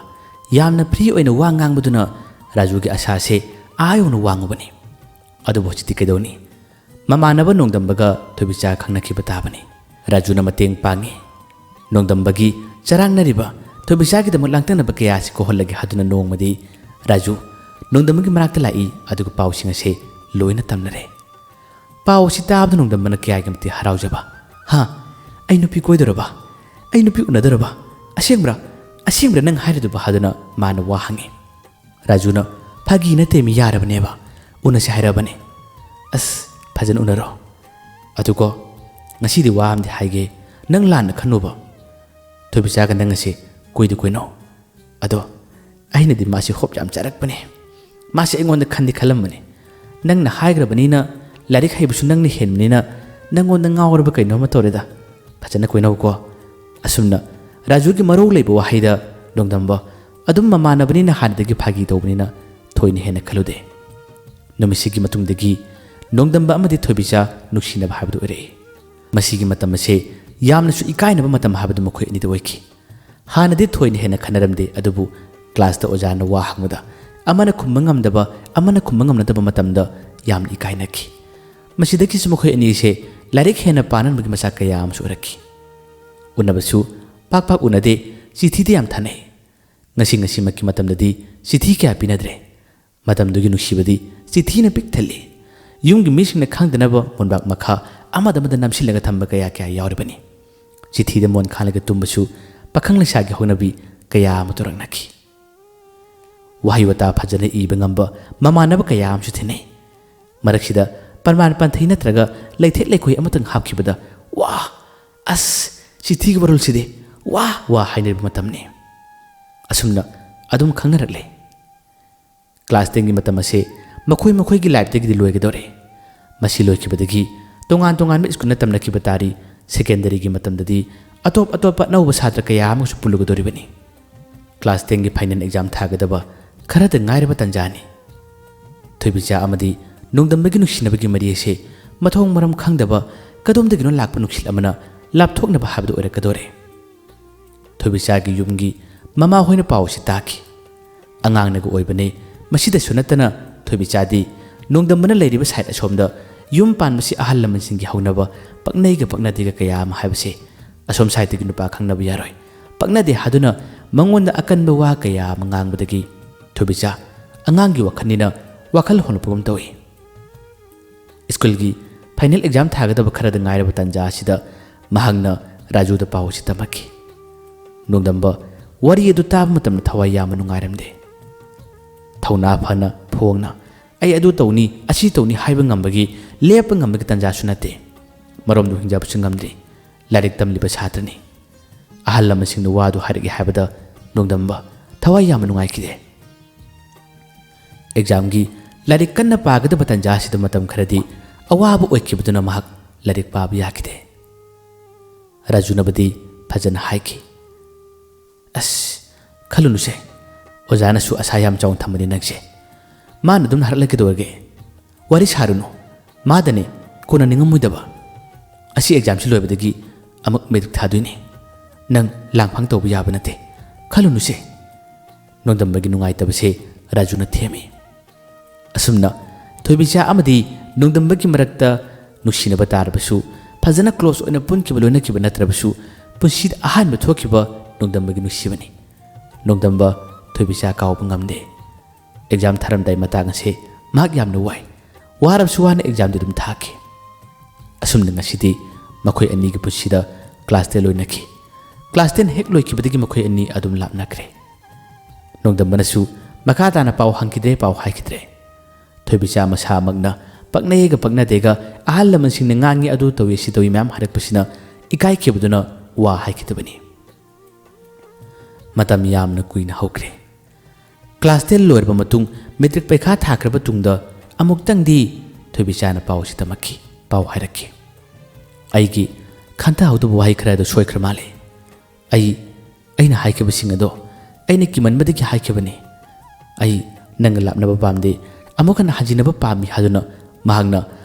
A: ꯌꯥꯝꯅ ꯐ꯭ꯔꯤ ꯑꯣꯏꯅ ꯋꯥ ꯉꯥꯡꯕꯗꯨꯅ ꯔꯥꯖꯨꯒꯤ ꯑꯁꯥꯁꯦ ꯌꯧꯅ ꯋꯥꯡꯉꯨꯕꯅꯤ ꯑꯗꯨꯕꯨ ꯍꯧꯖꯤꯛꯇꯤ ꯀꯩꯗꯧꯅꯤ ꯃꯃꯥꯟꯅꯕ ꯅꯣꯡꯗꯝꯕꯒ ꯊꯣꯏꯕꯤꯆꯥ ꯈꯪꯅꯈꯤꯕ ꯇꯥꯕꯅꯤ ꯔꯥꯖꯨꯅ ꯃꯇꯦꯡ ꯄꯥꯡꯉꯤ ꯅꯣꯡꯗꯝꯕꯒꯤ ꯆꯔꯥꯡꯅꯔꯤꯕ ꯊꯣꯏꯕꯤꯆꯥꯒꯤꯗꯃꯛ ꯂꯥꯡꯇꯛꯅꯕ ꯀꯌꯥꯁꯤ ꯀꯣꯛꯍꯜꯂꯒꯦ ꯍꯥꯏꯗꯨꯅ ꯅꯣꯡꯃꯗꯤ ꯔꯥꯖꯨ ꯅꯣꯡꯗꯝꯕꯒꯤ ꯃꯅꯥꯛꯇ ꯂꯥꯛꯏ ꯑꯗꯨꯒ ꯄꯥꯎꯁꯤꯡ ꯑꯁꯤ ꯂꯣꯏꯅ ꯇꯝꯅꯔꯦ ꯄꯥꯎ ꯑꯁꯤ ꯇꯥꯕꯗ ꯅꯣꯡꯗꯝꯕꯅ ꯀꯌꯥꯒꯤ ꯃꯇꯤꯛ ꯍꯔꯥꯎꯖꯕ ꯑꯩ ꯅꯨꯄꯤ ꯀꯣꯏꯗꯣꯔꯕ ꯑꯩ ꯅꯨꯄꯤ ꯎꯅꯗꯣꯔꯕ ꯑꯁꯦꯡꯕ꯭ꯔꯥ ꯅꯪ ꯍꯥꯏꯔꯤꯗꯨꯕ ꯍꯥꯏꯗꯨꯅ ꯃꯥꯅ ꯋꯥ ꯍꯪꯉꯤ ꯔꯥꯖꯨꯅ ꯐꯥꯒꯤ ꯅꯠꯇꯦ ꯃꯤ ꯌꯥꯔꯕꯅꯦꯕ ꯎꯅꯁꯦ ꯍꯥꯏꯔꯕꯅꯦ ꯐꯖꯅ ꯎꯅꯔꯣ ꯑꯗꯨꯀꯣ ꯉꯁꯤꯗꯤ ꯋꯥ ꯑꯃꯗꯤ ꯍꯥꯏꯒꯦ ꯅꯪ ꯂꯥꯟꯅ ꯈꯟꯅꯨꯕ ꯊꯣꯏꯕꯤꯆꯥꯒ ꯅꯪ ꯑꯁꯤ ꯀꯣꯏꯗꯤ ꯀꯣꯏꯅꯧ ꯑꯗꯣ ꯑꯩꯅꯗꯤ ꯃꯥꯁꯤ ꯍꯣꯞ ꯌꯥꯝ ꯆꯥꯔꯛꯄꯅꯦ ꯃꯥꯁꯤ ꯑꯩꯉꯣꯟꯗ ꯈꯜꯂꯝꯕꯅꯦ ꯅꯪꯅ ꯍꯥꯏꯈ꯭ꯔꯕꯅꯤꯅ ꯂꯥꯏꯔꯤꯛ ꯍꯩꯕꯁꯨ ꯅꯪꯅ ꯍꯦꯟꯕꯅꯤꯅ ꯅꯪꯉꯣꯟꯗ ꯉꯥꯎꯔꯕ ꯀꯩꯅꯣꯝꯃ ꯇꯧꯔꯦꯗ ꯐꯖꯅ ꯀꯣꯏꯅꯧꯀꯣ ꯑꯁꯨꯝꯅ ꯔꯥꯖꯨꯒꯤ ꯃꯔꯧ ꯂꯩꯕ ꯋꯥꯍꯩꯗ ꯅꯣꯡꯗꯝꯕ ꯑꯗꯨꯝ ꯃꯃꯥꯟꯅꯕꯅꯤꯅ ꯍꯥꯟꯅꯗꯒꯤ ꯐꯥꯒꯤ ꯇꯧꯕꯅꯤꯅ ꯊꯣꯏꯅ ꯍꯦꯟꯅ ꯈꯜꯂꯨꯗꯦ ꯅꯨꯃꯤꯠꯁꯤꯒꯤ ꯃꯇꯨꯡꯗꯒꯤ ꯅꯣꯡꯗꯝꯕ ꯑꯃꯗꯤ ꯊꯣꯏꯕꯤꯆꯥ ꯅꯨꯡꯁꯤꯅꯕ ꯍꯥꯏꯕꯗꯨ ꯑꯣꯏꯔꯛꯏ ꯃꯁꯤꯒꯤ ꯃꯇꯝ ꯑꯁꯤ ꯌꯥꯝꯅꯁꯨ ꯏꯀꯥꯏꯅꯕ ꯃꯇꯝ ꯍꯥꯏꯕꯗꯨ ꯃꯈꯣꯏ ꯑꯅꯤꯗ ꯑꯣꯏꯈꯤ ꯍꯥꯟꯅꯗꯤ ꯊꯣꯏꯅ ꯍꯦꯟꯅ ꯈꯟꯅꯔꯝꯗꯦ ꯑꯗꯨꯕꯨ ꯀ꯭ꯂꯥꯁꯇ ꯑꯣꯖꯥꯅ ꯋꯥ ꯍꯪꯕꯗ ꯑꯃꯅ ꯈꯨꯝꯕ ꯉꯝꯗꯕ ꯑꯃꯅ ꯈꯨꯝꯕ ꯉꯝꯅꯗꯕ ꯃꯇꯝꯗ ꯌꯥꯝꯅ ꯏꯀꯥꯏꯅꯈꯤ ꯃꯁꯤꯗꯒꯤꯁꯨ ꯃꯈꯣꯏ ꯑꯅꯤꯁꯦ ꯂꯥꯏꯔꯤꯛ ꯍꯦꯟꯅ ꯄꯥꯅꯕꯒꯤ ꯃꯆꯥꯛ ꯀꯌꯥ ꯑꯃꯁꯨ ꯑꯣꯏꯔꯛꯈꯤ ꯎꯅꯕꯁꯨ ꯄꯥꯛ ꯎꯅꯗꯦ ꯆꯤꯊꯤꯗ ꯌꯥꯝ ꯊꯥꯅꯩ ꯉꯁꯤꯃꯛꯀꯤ ꯃꯇꯝꯗꯗꯤ ꯆꯤꯊꯤ ꯀꯌꯥ ꯄꯤꯅꯗ꯭ꯔꯦ ꯃꯇꯝꯗꯨꯒꯤ ꯅꯨꯡꯁꯤꯕꯗꯤ ꯆꯤꯊꯤꯅ ꯄꯤꯛ ꯊꯜꯂꯤ ꯌꯨꯝꯒꯤ ꯃꯤꯁꯤꯡꯅ ꯈꯪꯗꯅꯕ ꯃꯣꯟꯕꯥꯛ ꯃꯈꯥ ꯑꯃꯗ ꯅꯝꯁꯤꯜꯂꯒ ꯊꯝꯕ ꯀꯌꯥ ꯌꯥꯎꯔꯤꯕꯅꯤ ꯆꯤꯊꯤꯗ ꯃꯣꯟ ꯈꯥꯜꯂꯒ ꯇꯨꯝꯕꯁꯨ ꯄꯥꯈꯪ ꯂꯩꯁꯥꯒꯤ ꯍꯧꯅꯕꯤ ꯀꯌꯥ ꯑꯃ ꯇꯧꯔꯛꯅꯈꯤ ꯋꯥꯍꯩ ꯋꯥꯇꯥ ꯐꯖꯅ ꯏꯕ ꯉꯝꯕ ꯃꯃꯥꯟꯅꯕ ꯀꯌꯥ ꯑꯃꯁꯨ ꯊꯦꯡꯅꯩ ꯃꯔꯛꯁꯤꯗ ꯄꯔꯃꯥꯟ ꯄꯟꯊꯩ ꯅꯠꯇ꯭ꯔꯒ ꯂꯩꯊꯦꯛ ꯂꯩꯈꯣꯏ ꯑꯃꯇꯪ ꯍꯥꯞꯈꯤꯕꯗ ꯋꯥ ꯑꯁ ꯆꯤꯊꯤꯒꯤ ꯋꯥꯔꯣꯜꯁꯤꯗꯤ ꯋꯥ ꯍꯥꯏꯅꯔꯤꯕ ꯃꯇꯝꯅꯤ ꯑꯁꯨꯝꯅ ꯑꯗꯨꯝ ꯈꯪꯅꯔꯛꯂꯦ ꯀ꯭ꯂꯥꯁ 10ꯒꯤ ꯃꯇꯝ ꯑꯁꯦ ꯃꯈꯣꯏꯒꯤ ꯂꯥꯏꯐꯇꯒꯤꯗꯤ ꯂꯣꯏꯒꯗꯧꯔꯦ ꯃꯁꯤ ꯂꯣꯏꯈꯤꯕꯗꯒꯤ ꯇꯣꯉꯥꯟꯕ ꯁ꯭ꯀꯨꯜꯅ ꯇꯝꯅꯈꯤꯕ ꯇꯥꯔꯤ ꯁꯦꯀꯦꯟꯗꯔꯤꯒꯤ ꯃꯇꯝꯗꯗꯤ ꯑꯇꯣꯞꯄ ꯑꯅꯧꯕ ꯁꯥꯇ꯭ꯔ ꯀꯌꯥ ꯑꯃꯁꯨ ꯄꯨꯜꯂꯨꯒꯗꯧꯔꯤꯕꯅꯤ ꯀ꯭ꯂꯥꯁ 10ꯒꯤ ꯐꯥꯏꯅꯦꯜ ꯑꯦꯛꯖꯥꯝ ꯊꯥꯒꯗꯕ ꯈꯔꯗ ꯉꯥꯏꯔꯕ ꯇꯟꯖꯥꯅꯤ ꯊꯣꯏꯕꯤꯆꯥ ꯑꯃꯗꯤ ꯅꯣꯡꯗꯝꯕꯒꯤ ꯅꯨꯡꯁꯤꯅꯕꯒꯤ ꯃꯔꯤ ꯑꯁꯤ ꯃꯊꯣꯡ ꯃꯔꯝ ꯈꯪꯗꯕ ꯀꯗꯣꯝꯗꯒꯤꯅꯣ ꯂꯥꯛꯄ ꯅꯨꯡꯁꯤꯠ ꯑꯃꯅ ꯂꯥꯞꯊꯣꯛꯅꯕ ꯍꯥꯏꯕꯗꯨ ꯑꯣꯏꯔꯛꯀꯗꯧꯔꯦ ꯊꯣꯏꯕꯤꯆꯥꯒꯤ ꯌꯨꯝꯒꯤ ꯃꯃꯥ ꯍꯣꯏꯅ ꯄꯥꯎ ꯑꯁꯤ ꯇꯥꯈꯤ ꯑꯉꯥꯡꯅꯒ ꯑꯣꯏꯕꯅꯦ ꯃꯁꯤꯗꯁꯨ ꯅꯠꯇꯅ ꯊꯣꯏꯕꯤꯆꯥꯗꯤ ꯅꯣꯡꯗꯝꯕꯅ ꯂꯩꯔꯤꯕ ꯁꯥꯏꯠ ꯑꯁꯣꯝꯗ ꯌꯨꯝ ꯄꯥꯟꯕꯁꯤ ꯑꯍꯜ ꯂꯃꯟꯁꯤꯡꯒꯤ ꯍꯧꯅꯕ ꯄꯛꯅꯩꯒ ꯄꯛꯅꯗꯦꯒ ꯀꯌా ꯑꯃ ꯍꯥꯏꯕꯁꯦ ꯑꯁꯣꯝ ꯁꯥꯏꯠꯇꯒꯤ ꯅꯨꯄꯥ ꯈꯪꯅꯕ ꯌꯥꯔꯣꯏ ꯄꯛꯅꯗꯦ ꯍꯥꯏꯗꯨꯅ ꯃꯉꯣꯟꯗ ꯑꯀꯟꯕ ꯋꯥ ꯀꯌꯥ ꯑꯃ ꯉꯥꯡꯕꯗꯒꯤ ꯊꯣꯏꯕꯤꯆꯥ ꯑꯉꯥꯡꯒꯤ ꯋꯥꯈꯜꯅꯤꯅ ꯋꯥꯈꯜ ꯍꯣꯡꯂꯛꯄꯒꯨꯝ ꯇꯧꯏ ꯁ꯭ꯀꯨꯜꯒꯤ ꯐꯥꯏꯅꯦꯜ ꯑꯦꯛꯖꯥꯝ ꯊꯥꯒꯗꯕ ꯈꯔꯗ ꯉꯥꯏꯔꯕ ꯇꯟꯖꯥ ꯑꯁꯤꯗ ꯃꯍꯥꯛꯅ ꯔꯥꯖꯨꯗ ꯄꯥꯎ ꯑꯁꯤ ꯇꯝꯃꯛꯈꯤ ꯅꯣꯡꯗꯝꯕ ꯋꯥꯔꯤ ꯑꯗꯨ ꯇꯥꯕ ꯃꯇꯝꯗ ꯊꯋꯥꯏ ꯌꯥꯝꯅ ꯅꯨꯡꯉꯥꯏꯔꯝꯗꯦ ꯊꯧꯅꯥ ꯐꯅ ꯐꯣꯡꯅ ꯑꯩ ꯑꯗꯨ ꯇꯧꯅꯤ ꯑꯁꯤ ꯇꯧꯅꯤ ꯍꯥꯏꯕ ꯉꯝꯕꯒꯤ ꯂꯦꯞꯄ ꯉꯝꯕꯒꯤ ꯇꯟꯖꯥꯁꯨ ꯅꯠꯇꯦ ꯃꯔꯣꯝꯗ ꯍꯤꯡꯖꯕꯁꯨ ꯉꯝꯗ꯭ꯔꯤ ꯂꯥꯏꯔꯤꯛ ꯇꯝꯂꯤꯕ ꯁꯥꯇ꯭ꯔꯅꯤ ꯑꯍꯜ ꯂꯃꯟꯁꯤꯡꯅ ꯋꯥꯗꯨ ꯍꯥꯏꯔꯛꯏ ꯍꯥꯏꯕꯗ ꯅꯣꯡꯗꯝꯕ ꯊꯋꯥꯏ ꯌꯥꯝꯅ ꯅꯨꯡꯉꯥꯏꯈꯤꯗꯦ ꯑꯦꯛꯖꯥꯝꯒꯤ ꯂꯥꯏꯔꯤꯛ ꯀꯟꯅ ꯄꯥꯒꯗꯕ ꯇꯟꯖꯥ ꯑꯁꯤꯗ ꯃꯇꯝ ꯈꯔꯗꯤ ꯑꯋꯥꯕ ꯑꯣꯏꯈꯤꯕꯗꯨꯅ ꯃꯍꯥꯛ ꯂꯥꯏꯔꯤꯛ ꯄꯥꯕ ꯌꯥꯈꯤꯗꯦ ꯔꯥꯖꯨꯅꯕꯗꯤ ꯐꯖꯅ ꯍꯥꯏꯈꯤ ꯑꯁ ꯈꯜꯂꯨꯅꯨꯁꯦ ꯑꯣꯖꯥꯅꯁꯨ ꯑꯁꯥ ꯌꯥꯝ ꯆꯥꯎꯅ ꯊꯝꯕꯅꯤ ꯅꯪꯁꯦ ꯃꯥꯅ ꯑꯗꯨꯝ ꯍꯥꯏꯔꯛꯂꯒꯗꯧꯔꯒꯦ ꯋꯥꯔꯤ ꯁꯥꯔꯨꯅꯨ ꯃꯥꯗꯅꯦ ꯀꯣꯟꯅ ꯅꯤꯡꯉꯝꯃꯣꯏꯗꯕ ꯑꯁꯤ ꯑꯦꯛꯖꯥꯝꯁꯤ ꯂꯣꯏꯕꯗꯒꯤ ꯑꯃꯨꯛ ꯃꯦꯇ꯭ꯔꯤꯛ ꯊꯥꯗꯣꯏꯅꯤ ꯅꯪ ꯂꯥꯡꯐꯥꯡ ꯇꯧꯕ ꯌꯥꯕ ꯅꯠꯇꯦ ꯈꯜꯂꯨꯅꯨꯁꯦ ꯅꯣꯡꯗꯝꯕꯒꯤ ꯅꯨꯡꯉꯥꯏꯇꯕꯁꯦ ꯔꯥꯖꯨꯅ ꯊꯦꯝꯃꯤ ꯑꯁꯨꯝꯅ ꯊꯣꯏꯕꯤꯆꯥ ꯑꯃꯗꯤ ꯅꯣꯡꯗꯝꯕꯒꯤ ꯃꯔꯛꯇ ꯅꯨꯡꯁꯤꯅꯕ ꯇꯥꯔꯕꯁꯨ ꯐꯖꯅ ꯀ꯭ꯂꯣꯁ ꯑꯣꯏꯅ ꯄꯨꯟꯈꯤꯕ ꯂꯣꯏꯅꯈꯤꯕ ꯅꯠꯇ꯭ꯔꯕꯁꯨ ꯄꯨꯟꯁꯤꯗ ꯑꯍꯥꯟꯕ ꯊꯣꯛꯈꯤꯕ ꯅꯣꯡꯗꯝꯕꯒꯤ ꯅꯨꯡꯁꯤꯕꯅꯤ ꯅꯣꯡꯗꯝꯕ ꯊꯣꯏꯕꯤꯆꯥ ꯀꯥꯎꯕ ꯉꯝꯗꯦ ꯑꯦꯛꯖꯥꯝ ꯊꯥꯔꯝꯗꯥꯏ ꯃꯇꯥꯡ ꯑꯁꯦ ꯃꯍꯥꯛ ꯌꯥꯝꯅ ꯋꯥꯔꯕꯁꯨ ꯋꯥꯅ ꯑꯦꯛꯖꯥꯝꯗꯨ ꯑꯗꯨꯝ ꯊꯥꯈꯤ ꯑꯁꯨꯝꯅ ꯉꯁꯤꯗꯤ ꯃꯈꯣꯏ ꯑꯅꯤꯒꯤ ꯄꯨꯟꯁꯤꯗ ꯀ꯭ꯂꯥꯁ 10 ꯂꯣꯏꯅꯈꯤ ꯀ꯭ꯂꯥꯁ 10 ꯍꯦꯛ ꯂꯣꯏꯈꯤꯕꯗꯒꯤ ꯃꯈꯣꯏ ꯑꯅꯤ ꯑꯗꯨꯝ ꯂꯥꯞꯅꯈ꯭ꯔꯦ ꯅꯣꯡꯗꯝꯕꯅꯁꯨ ꯃꯈꯥ ꯇꯥꯅ ꯄꯥꯎ ꯍꯪꯈꯤꯗ꯭ꯔꯦ ꯄꯥꯎ ꯍꯥꯏꯈꯤꯗ꯭ꯔꯦ ꯊꯣꯏꯕꯤꯆꯥ ꯃꯁꯥꯃꯛꯅ ꯄꯛꯅꯩꯒ ꯄꯛꯅꯗꯦꯒ ꯑꯍꯜ ꯂꯃꯟꯁꯤꯡꯅ ꯉꯥꯡꯉꯤ ꯑꯗꯨ ꯇꯧꯏ ꯁꯤ ꯇꯧꯏ ꯃꯌꯥꯝ ꯍꯥꯏꯔꯛꯄꯁꯤꯅ ꯏꯀꯥꯏꯈꯤꯕꯗꯨꯅ ꯋꯥ ꯍꯥꯏꯈꯤꯗꯕꯅꯤ ꯃꯇꯝ ꯌꯥꯝꯅ ꯀꯨꯏꯅ ꯍꯧꯈ꯭ꯔꯦ ꯀ꯭ꯂꯥꯁ 10 ꯂꯣꯏꯔꯕ ꯃꯇꯨꯡ ꯃꯦꯇ꯭ꯔꯤꯛ ꯄꯩꯈꯥ ꯊꯥꯈ꯭ꯔꯕ ꯇꯨꯡꯗ ꯑꯃꯨꯛꯇꯪꯗꯤ ꯊꯣꯏꯕꯤꯆꯥꯅ ꯄꯥꯎ ꯑꯁꯤ ꯇꯝꯃꯛꯈꯤ ꯄꯥꯎ ꯍꯥꯏꯔꯛꯈꯤ ꯑꯩꯒꯤ ꯈꯟꯊꯍꯧꯗꯕ ꯋꯥꯍꯩ ꯈꯔ ꯑꯗꯨ ꯁꯣꯏꯈ꯭ꯔ ꯃꯥꯜꯂꯦ ꯑꯩꯅ ꯍꯥꯏꯈꯤꯕꯁꯤꯡ ꯑꯗꯣ ꯑꯩꯅ ꯀꯤꯃꯟꯕꯗꯒꯤ ꯍꯥꯏꯈꯤꯕꯅꯤ ꯑꯩ ꯅꯪꯒ ꯂꯥꯞꯅꯕ ꯄꯥꯝꯗꯦ ꯑꯃꯨꯛ ꯍꯟꯅ ꯍꯟꯖꯤꯟꯅꯕ ꯄꯥꯝꯃꯤ ꯍꯥꯏꯗꯨꯅ ꯃꯍꯥꯛꯅ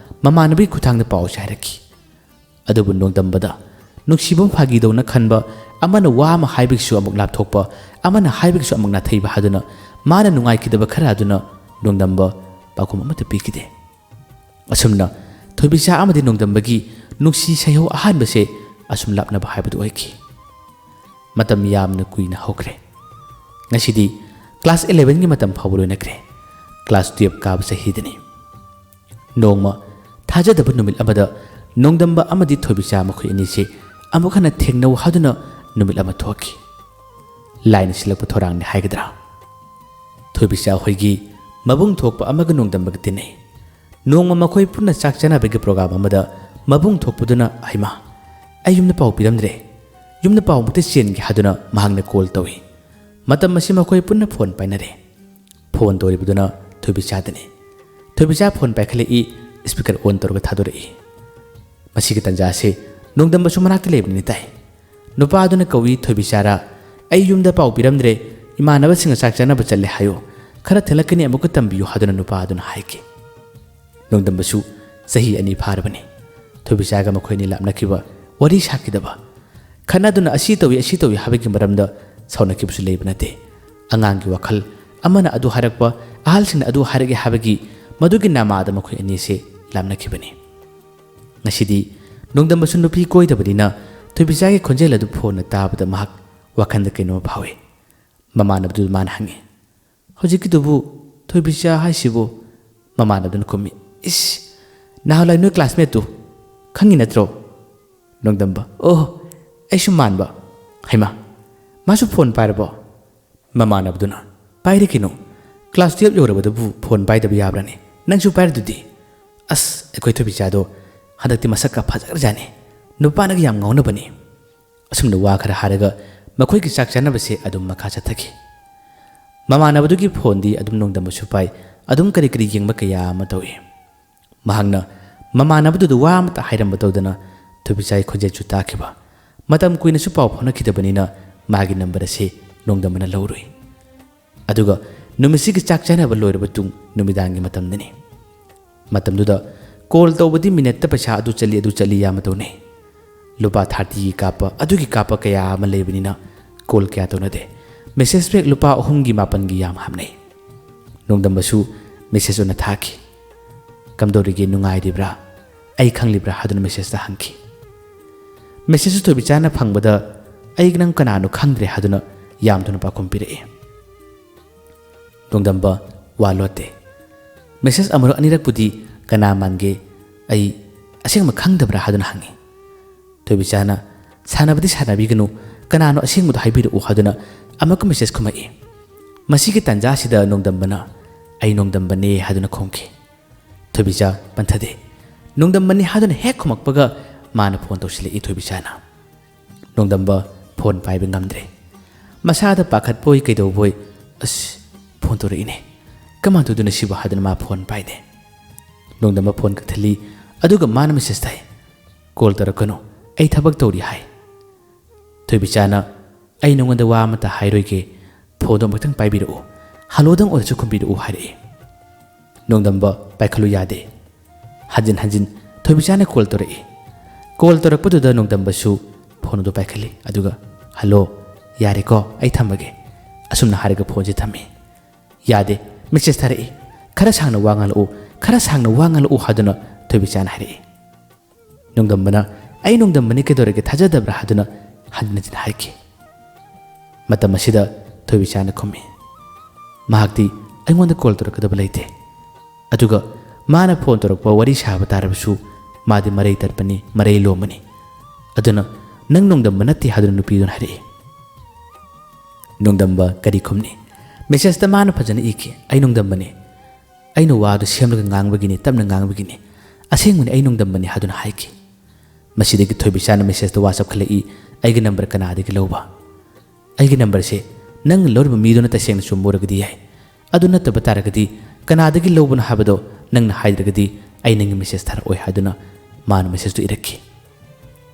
A: ꯃꯃꯥꯟꯅꯕꯒꯤ ꯈꯨꯠꯊꯥꯡꯗ ꯄꯥꯎ ꯑꯁꯤ ꯍꯥꯏꯔꯛꯈꯤ ꯑꯗꯨꯕꯨ ꯅꯣꯡꯗꯝꯕꯗ ꯅꯨꯡꯁꯤꯕ ꯐꯥꯒꯤꯗꯧꯅ ꯈꯟꯕ ꯑꯃꯅ ꯋꯥ ꯑꯃ ꯍꯥꯏꯕꯒꯤꯁꯨ ꯑꯃꯨꯛ ꯂꯥꯞꯊꯣꯛꯄ ꯑꯃꯅ ꯍꯥꯏꯕꯒꯤꯁꯨ ꯑꯃꯨꯛ ꯅꯥꯊꯩꯕ ꯍꯥꯏꯗꯨꯅ ꯃꯥꯅ ꯅꯨꯡꯉꯥꯏꯈꯤꯗꯕ ꯈꯔ ꯑꯗꯨꯅ ꯅꯣꯡꯗꯝꯕ ꯄꯥꯎꯈꯨꯝ ꯑꯃꯠꯇ ꯄꯤꯈꯤꯗꯦ ꯑꯁꯨꯝꯅ ꯊꯣꯏꯕꯤꯆꯥ ꯑꯃꯗꯤ ꯅꯣꯡꯗꯝꯕꯒꯤ ꯅꯨꯡꯁꯤ ꯁꯩꯍꯧ ꯑꯍꯥꯟꯕꯁꯦ ꯑꯁꯨꯝ ꯂꯥꯞꯅꯕ ꯍꯥꯏꯕꯗꯨ ꯑꯣꯏꯈꯤ ꯃꯇꯝ ꯌꯥꯝꯅ ꯀꯨꯏꯅ ꯍꯧꯈ꯭ꯔꯦ ꯉꯁꯤꯗꯤ ꯀ꯭ꯂꯥꯁ 11ꯒꯤ ꯃꯇꯝ ꯐꯥꯎꯕ ꯂꯣꯏꯅꯈ꯭ꯔꯦ ꯀ꯭ꯂꯥꯁ 12 ꯀꯥꯕ ꯆꯍꯤꯗꯅꯤ ꯅꯣꯡꯃ ꯊꯥꯖꯗꯕ ꯅꯨꯃꯤꯠ ꯑꯃꯗ ꯅꯣꯡꯗꯝꯕ ꯑꯃꯗꯤ ꯊꯣꯏꯕꯤꯆꯥ ꯃꯈꯣꯏ ꯑꯅꯤꯁꯦ ꯑꯃꯨꯛ ꯍꯟꯅ ꯊꯦꯡꯅꯧ ꯍꯥꯏꯗꯨꯅ ꯅꯨꯃꯤꯠ ꯑꯃ ꯊꯣꯛꯈꯤ ꯂꯥꯏꯅ ꯁꯤꯜꯂꯛꯄ ꯊꯧꯔꯥꯡꯅꯤ ꯍꯥꯏꯒꯗ꯭ꯔꯥ ꯊꯣꯏꯕꯤꯆꯥ ꯍꯣꯏꯒꯤ ꯃꯕꯨꯡ ꯊꯣꯛꯄ ꯑꯃꯒ ꯅꯣꯡꯗꯝꯕꯒ ꯇꯤꯟꯅꯩ ꯅꯣꯡꯃ ꯃꯈꯣꯏ ꯄꯨꯟꯅ ꯆꯥꯛ ꯆꯥꯅꯕꯒꯤ ꯄ꯭ꯔꯣꯒ꯭ꯔꯥꯝ ꯑꯃꯗ ꯃꯕꯨꯡ ꯊꯣꯛꯄꯗꯨꯅ ꯍꯩꯃꯥ ꯑꯩ ꯌꯨꯝꯗ ꯄꯥꯎ ꯄꯤꯔꯝꯗ꯭ꯔꯦ ꯌꯨꯝꯗ ꯄꯥꯎ ꯑꯃꯨꯛꯇ ꯆꯦꯟꯒꯦ ꯍꯥꯏꯗꯨꯅ ꯃꯍꯥꯛꯅ ꯀꯣꯜ ꯇꯧꯏ ꯃꯇꯝ ꯑꯁꯤ ꯃꯈꯣꯏ ꯄꯨꯟꯅ ꯐꯣꯟ ꯄꯥꯏꯅꯔꯦ ꯐꯣꯟ ꯇꯧꯔꯤꯕꯗꯨꯅ ꯊꯣꯏꯕꯤꯆꯥꯗꯅꯤ ꯊꯣꯏꯕꯤꯆꯥ ꯐꯣꯟ ꯄꯥꯏꯈꯠꯂꯛꯏ ꯁ꯭ꯄꯤꯀꯔ ꯑꯣꯟ ꯇꯧꯔꯒ ꯊꯥꯗꯣꯔꯛꯏ ꯃꯁꯤꯒꯤ ꯇꯟꯖꯥꯁꯦ ꯅꯣꯡꯗꯝꯕꯁꯨ ꯃꯅꯥꯛꯇ ꯂꯩꯕꯅꯤ ꯇꯥꯏ ꯅꯨꯄꯥꯗꯨꯅ ꯀꯧꯏ ꯊꯣꯏꯕꯤꯆꯥꯔꯥ ꯑꯩ ꯌꯨꯝꯗ ꯄꯥꯎ ꯄꯤꯔꯝꯗ꯭ꯔꯦ ꯏꯃꯥꯟꯅꯕꯁꯤꯡꯒ ꯆꯥꯛ ꯆꯥꯅꯕ ꯆꯠꯂꯦ ꯍꯥꯏꯌꯨ ꯈꯔ ꯊꯦꯡꯂꯛꯀꯅꯤ ꯑꯃꯨꯛꯀ ꯇꯝꯕꯤꯌꯨ ꯍꯥꯏꯗꯨꯅ ꯅꯨꯄꯥꯗꯨꯅ ꯍꯥꯏꯈꯤ ꯅꯣꯡꯗꯝꯕꯁꯨ ꯆꯍꯤ 2 ꯐꯥꯔꯕꯅꯤ ꯊꯣꯏꯕꯤꯆꯥꯒ ꯃꯈꯣꯏ ꯑꯅꯤ ꯂꯥꯞꯅꯈꯤꯕ ꯋꯥꯔꯤ ꯁꯥꯈꯤꯗꯕ ꯈꯟꯅꯗꯨꯅ ꯑꯁꯤ ꯇꯧꯏ ꯍꯥꯏꯕꯒꯤ ꯃꯔꯝꯗ ꯁꯥꯎꯅꯈꯤꯕꯁꯨ ꯂꯩꯕ ꯅꯠꯇꯦ ꯑꯉꯥꯡꯒꯤ ꯋꯥꯈꯜ ꯑꯃꯅ ꯑꯗꯨ ꯍꯥꯏꯔꯛꯄ ꯑꯍꯜꯁꯤꯡꯅ ꯑꯗꯨ ꯍꯥꯏꯔꯛꯏ ꯍꯥꯏꯕꯒꯤ ꯃꯗꯨꯒꯤ ꯅꯃꯥꯗ ꯃꯈꯣꯏ ꯑꯅꯤꯁꯦ ꯂꯥꯞꯅꯈꯤꯕꯅꯤ ꯉꯁꯤꯗꯤ ꯅꯣꯡꯗꯝꯕꯁꯨ ꯅꯨꯄꯤ ꯀꯣꯏꯗꯕꯅꯤꯅ ꯊꯣꯏꯕꯤꯆꯥꯒꯤ ꯈꯣꯟꯖꯦꯜ ꯑꯗꯨ ꯐꯣꯟꯅ ꯇꯥꯕꯗ ꯃꯍꯥꯛ ꯋꯥꯈꯟꯗ ꯀꯩꯅꯣꯝ ꯐꯥꯎꯏ ꯃꯃꯥꯟꯅꯕꯗꯨ ꯃꯥꯅ ꯍꯪꯉꯤ ꯍꯧꯖꯤꯛꯀꯤꯗꯨꯕꯨ ꯊꯣꯏꯕꯤꯆꯥ ꯍꯥꯏꯁꯤꯕꯨ ꯃꯃꯥꯟꯅꯕꯗꯨꯅ ꯈꯨꯝꯃꯤ ꯏꯁ ꯅꯍꯥꯟꯋꯥꯏ ꯅꯣꯏ ꯀ꯭ꯂꯥꯁꯃꯦꯠꯇꯨ ꯈꯪꯉꯤ ꯅꯠꯇ꯭ꯔꯣ ꯅꯣꯡꯗꯝꯕ ꯑꯣ ꯑꯩꯁꯨ ꯃꯥꯟꯕ ꯍꯩꯃꯥ ꯃꯥꯁꯨ ꯐꯣꯟ ꯄꯥꯏꯔꯕꯣ ꯃꯃꯥꯟꯅꯕꯗꯨꯅ ꯄꯥꯏꯔꯦ ꯀꯩꯅꯣ ꯀ꯭ꯂꯥꯁ 12 ꯌꯧꯔꯕꯗꯨꯕꯨ ꯐꯣꯟ ꯄꯥꯏꯗꯕ ꯌꯥꯕ꯭ꯔꯥꯅꯦ ꯅꯪꯁꯨ ꯄꯥꯏꯔꯗꯨꯗꯤ ꯑꯁ ꯑꯩꯈꯣꯏ ꯊꯣꯏꯕꯤꯆꯥꯗꯣ ꯍꯟꯗꯛꯇꯤ ꯃꯁꯛꯀ ꯐꯖꯈ꯭ꯔꯖꯥꯠꯅꯤ ꯅꯨꯄꯥꯅꯒ ꯌꯥꯝ ꯉꯥꯎꯅꯕꯅꯤ ꯑꯁꯨꯝꯅ ꯋꯥ ꯈꯔ ꯍꯥꯏꯔꯒ ꯃꯈꯣꯏꯒꯤ ꯆꯥꯛ ꯆꯥꯅꯕꯁꯦ ꯑꯗꯨꯝ ꯃꯈꯥ ꯆꯠꯊꯈꯤ ꯃꯃꯥꯟꯅꯕꯗꯨꯒꯤ ꯐꯣꯟꯗꯤ ꯑꯗꯨꯝ ꯅꯣꯡꯗꯝꯕꯁꯨ ꯄꯥꯏ ꯑꯗꯨꯝ ꯀꯔꯤ ꯀꯔꯤ ꯌꯦꯡꯕ ꯀꯌꯥ ꯑꯃ ꯇꯧꯏ ꯃꯍꯥꯛꯅ ꯃꯃꯥꯟꯅꯕꯗꯨꯗ ꯋꯥ ꯑꯃꯇ ꯍꯥꯏꯔꯝꯕ ꯇꯧꯗꯅ ꯊꯣꯏꯕꯤꯆꯥꯒꯤ ꯈꯣꯟꯖꯦꯜꯁꯨ ꯇꯥꯈꯤꯕ ꯃꯇꯝ ꯀꯨꯏꯅꯁꯨ ꯄꯥꯎ ꯐꯥꯎꯅꯈꯤꯗꯕꯅꯤꯅ ꯃꯥꯒꯤ ꯅꯝꯕꯔ ꯑꯁꯤ ꯅꯣꯡꯗꯝꯕꯅ ꯂꯧꯔꯨꯏ ꯑꯗꯨꯒ ꯅꯨꯃꯤꯠꯁꯤꯒꯤ ꯆꯥꯛ ꯆꯥꯅꯕ ꯂꯣꯏꯔꯕ ꯇꯨꯡ ꯅꯨꯃꯤꯗꯥꯡꯒꯤ ꯃꯇꯝꯗꯅꯤ ꯃꯇꯝꯗꯨꯗ ꯀꯣꯜ ꯇꯧꯕꯗꯤ ꯃꯤꯅꯠꯇ ꯄꯩꯁꯥ ꯑꯗꯨ ꯆꯠꯂꯤ ꯌꯥꯝꯅ ꯇꯧꯅꯩ ꯂꯨꯄꯥ 30ꯒꯤ ꯀꯥꯞꯄ ꯑꯗꯨꯒꯤ ꯀꯥꯞꯄ ꯀꯌꯥ ꯑꯃ ꯂꯩꯕꯅꯤꯅ ꯀꯣꯜ ꯀꯌꯥ ꯇꯧꯅꯗꯦ ꯃꯦꯁꯦꯖ ꯕꯦꯛ ꯂꯨꯄꯥ 3ꯒꯤ 4ꯒꯤ ꯌꯥꯝ ꯍꯥꯞꯅꯩ ꯅꯣꯡꯗꯝꯕꯁꯨ ꯃꯦꯁꯦꯖ ꯑꯣꯏꯅ ꯊꯥꯈꯤ ꯀꯝꯗꯧꯔꯤꯒꯦ ꯅꯨꯡꯉꯥꯏꯔꯤꯕ꯭ꯔꯥ ꯑꯩ ꯈꯪꯂꯤꯕ꯭ꯔꯥ ꯍꯥꯏꯗꯨꯅ ꯃꯦꯁꯦꯖꯇ ꯍꯪꯈꯤ ꯃꯦꯁꯦꯖꯇꯨ ꯊꯣꯏꯕꯤꯆꯥꯅ ꯐꯪꯕꯗ ꯑꯩ ꯅꯪ ꯀꯅꯥꯅꯣ ꯈꯪꯗ꯭ꯔꯦ ꯍꯥꯏꯗꯨꯅ ꯌꯥꯝꯗꯨꯅ ꯄꯥꯎꯈꯨꯝ ꯄꯤꯔꯛꯏ ꯅꯣꯡꯗꯝꯕ ꯋꯥ ꯂꯣꯠꯇꯦ ꯃꯦꯁꯦꯖ ꯑꯃꯔꯛ ꯑꯅꯤꯔꯛꯄꯨꯗꯤ ꯀꯅꯥ ꯃꯥꯟꯒꯦ ꯑꯩ ꯑꯁꯦꯡꯕ ꯈꯪꯗꯕ꯭ꯔꯥ ꯍꯥꯏꯗꯨꯅ ꯍꯪꯉꯤ ꯊꯣꯏꯕꯤꯆꯥꯅ ꯁꯥꯟꯅꯕꯗꯤ ꯁꯥꯟꯅꯕꯤꯒꯅꯨ ꯀꯅꯥꯅꯣ ꯑꯁꯦꯡꯕꯗꯣ ꯍꯥꯏꯕꯤꯔꯛꯎ ꯍꯥꯏꯗꯨꯅ ꯑꯃꯨꯛꯀ ꯃꯦꯁꯦꯖ ꯈꯨꯝꯃꯛꯏ ꯃꯁꯤꯒꯤ ꯇꯥꯟꯖꯥꯁꯤꯗ ꯅꯣꯡꯗꯝꯕꯅ ꯑꯩ ꯅꯣꯡꯗꯝꯕꯅꯦ ꯍꯥꯏꯗꯨꯅ ꯈꯨꯝꯈꯤ ꯊꯣꯏꯕꯤꯆꯥ ꯄꯟꯊꯗꯦ ꯅꯣꯡꯗꯝꯕꯅꯤ ꯍꯥꯏꯗꯨꯅ ꯍꯦꯛ ꯈꯨꯝꯃꯛꯄꯒ ꯃꯥꯅ ꯐꯣꯟ ꯇꯧꯁꯤꯜꯂꯛꯏ ꯊꯣꯏꯕꯤꯆꯥꯅ ꯅꯣꯡꯗꯝꯕ ꯐꯣꯟ ꯄꯥꯏꯕ ꯉꯝꯗ꯭ꯔꯦ ꯃꯁꯥꯗ ꯄꯥꯈꯠꯄꯣꯏ ꯀꯩꯗꯧꯕꯣꯏ ꯑꯁ ꯐꯣꯟ ꯇꯧꯔꯛꯏꯅꯦ ꯀꯃꯥꯏꯅ ꯇꯧꯗꯨꯅ ꯁꯤꯕꯨ ꯍꯥꯏꯗꯨꯅ ꯃꯥ ꯐꯣꯟ ꯄꯥꯏꯗꯦ ꯅꯣꯡꯗꯝꯕ ꯐꯣꯟ ꯀꯛꯊꯠꯂꯤ ꯑꯗꯨꯒ ꯃꯥꯅ ꯃꯦꯁꯦꯖ ꯊꯥꯏ ꯀꯣꯜ ꯇꯧꯔꯛꯀꯅꯨ ꯑꯩ ꯊꯕꯛ ꯇꯧꯔꯤ ꯍꯥꯏ ꯊꯣꯏꯕꯤꯆꯥꯅ ꯑꯩ ꯅꯉꯣꯟꯗ ꯋꯥ ꯑꯃꯇ ꯍꯥꯏꯔꯣꯏꯒꯦ ꯐꯣꯟꯗꯣ ꯑꯃꯨꯛꯇꯪ ꯄꯥꯏꯕꯤꯔꯛꯎ ꯍꯜꯂꯣꯗꯪ ꯑꯣꯏꯔꯁꯨ ꯈꯨꯝꯕꯤꯔꯛꯎ ꯍꯥꯏꯔꯛꯏ ꯅꯣꯡꯗꯝꯕ ꯄꯥꯏꯈꯠꯂꯨ ꯌꯥꯗꯦ ꯍꯟꯖꯤꯟ ꯍꯟꯖꯤन ꯊꯣꯏꯕꯤꯆꯥꯅ ꯀꯣꯜ ꯇꯧꯔꯛꯏ ꯀꯣꯜ ꯇꯧꯔꯛꯄꯗꯨꯗ ꯅꯣꯡꯗꯝꯕꯁꯨ ꯐꯣꯟ ꯑꯗꯨ ꯄꯥꯏꯈꯠꯂꯤ ꯑꯗꯨꯒ ꯍꯜꯂꯣ ꯌꯥꯔꯦꯀꯣ ꯑꯩ ꯊꯝꯃꯒꯦ ꯑꯁꯨꯝꯅ ꯍꯥꯏꯔꯒ ꯐꯣꯟꯁꯦ ꯊꯝꯃꯤ ꯌꯥꯗꯦ ꯃꯦꯁꯦꯖ ꯊꯥꯔꯛꯏ ꯈꯔ ꯁꯥꯡꯅ ꯋꯥ ꯉꯥꯡꯂꯛꯎ ꯍꯥꯏꯗꯨꯅ ꯊꯣꯏꯕꯤꯆꯥꯅ ꯍꯥꯏꯔꯛꯏ ꯅꯣꯡꯗꯝꯕꯅ ꯑꯩ ꯅꯣꯡꯗꯝꯕꯅꯤ ꯀꯩꯗꯧꯔꯒꯦ ꯊꯥꯖꯗꯕ꯭ꯔꯥ ꯍꯥꯏꯗꯨꯅ ꯍꯟꯖꯤꯟ ꯍꯟꯖꯤꯟ ꯍꯥꯏꯈꯤ ꯃꯇꯝ ꯑꯁꯤꯗ ꯊꯣꯏꯕꯤꯆꯥꯅ ꯈꯨꯝꯃꯤ ꯃꯍꯥꯛꯇꯤ ꯑꯩꯉꯣꯟꯗ ꯀꯣꯜ ꯇꯧꯔꯛꯀꯗꯕ ꯂꯩꯇꯦ ꯑꯗꯨꯒ ꯃꯥꯅ ꯐꯣꯟ ꯇꯧꯔꯛꯄ ꯋꯥꯔꯤ ꯁꯥꯕ ꯇꯥꯔꯕꯁꯨ ꯃꯥꯗꯤ ꯃꯔꯩ ꯇꯠꯄꯅꯤ ꯃꯔꯩ ꯂꯣꯝꯕꯅꯤ ꯑꯗꯨꯅ ꯅꯪ ꯅꯣꯡꯗꯝꯕ ꯅꯠꯇꯦ ꯍꯥꯏꯗꯨꯅ ꯅꯨꯄꯤꯗꯨꯅ ꯍꯥꯏꯔꯛꯏ ꯅꯣꯡꯗꯝꯕ ꯀꯔꯤ ꯈꯨꯝꯅꯤ ꯃꯦꯁꯦꯖꯇ ꯃꯥꯅ ꯐꯖꯅ ꯏꯈꯤ ꯑꯩ ꯅꯣꯡꯗꯝꯕꯅꯤ ꯑꯩꯅ ꯋꯥꯗꯨ ꯁꯦꯝꯂꯒ ꯉꯥꯡꯕꯒꯤꯅꯤ ꯇꯞꯅ ꯉꯥꯡꯕꯒꯤꯅꯤ ꯑꯁꯦꯡꯕꯅꯤ ꯑꯩ ꯅꯣꯡꯗꯝꯕꯅꯤ ꯍꯥꯏꯗꯨꯅ ꯍꯥꯏꯈꯤ ꯃꯁꯤꯗꯒꯤ ꯊꯣꯏꯕꯤꯆꯥꯅ ꯃꯦꯁꯦꯖꯇ ꯋꯥ ꯆꯞꯈꯠꯂꯛꯏ ꯑꯩꯒꯤ ꯅꯝꯕꯔ ꯀꯅꯥꯗꯒꯤ ꯂꯧꯕ ꯑꯩꯒꯤ ꯅꯝꯕꯔꯁꯦ ꯅꯪꯅ ꯂꯧꯔꯤꯕ ꯃꯤꯗꯨꯅ ꯇꯁꯦꯡꯅ ꯆꯨꯝꯕ ꯑꯣꯏꯔꯒꯗꯤ ꯌꯥꯏ ꯑꯗꯨ ꯅꯠꯇꯕ ꯇꯥꯔꯒꯗꯤ ꯀꯅꯥꯗꯒꯤ ꯂꯧꯕꯅꯣ ꯍꯥꯏꯕꯗꯣ ꯅꯪꯅ ꯍꯥꯏꯗ꯭ꯔꯒꯗꯤ ꯑꯩ ꯅꯪꯒꯤ ꯃꯦꯁꯦꯖ ꯊꯥꯔꯛꯑꯣꯏ ꯍꯥꯏꯗꯨꯅ ꯃꯥꯅ ꯃꯦꯁꯦꯖꯇꯨ ꯏꯔꯛꯈꯤ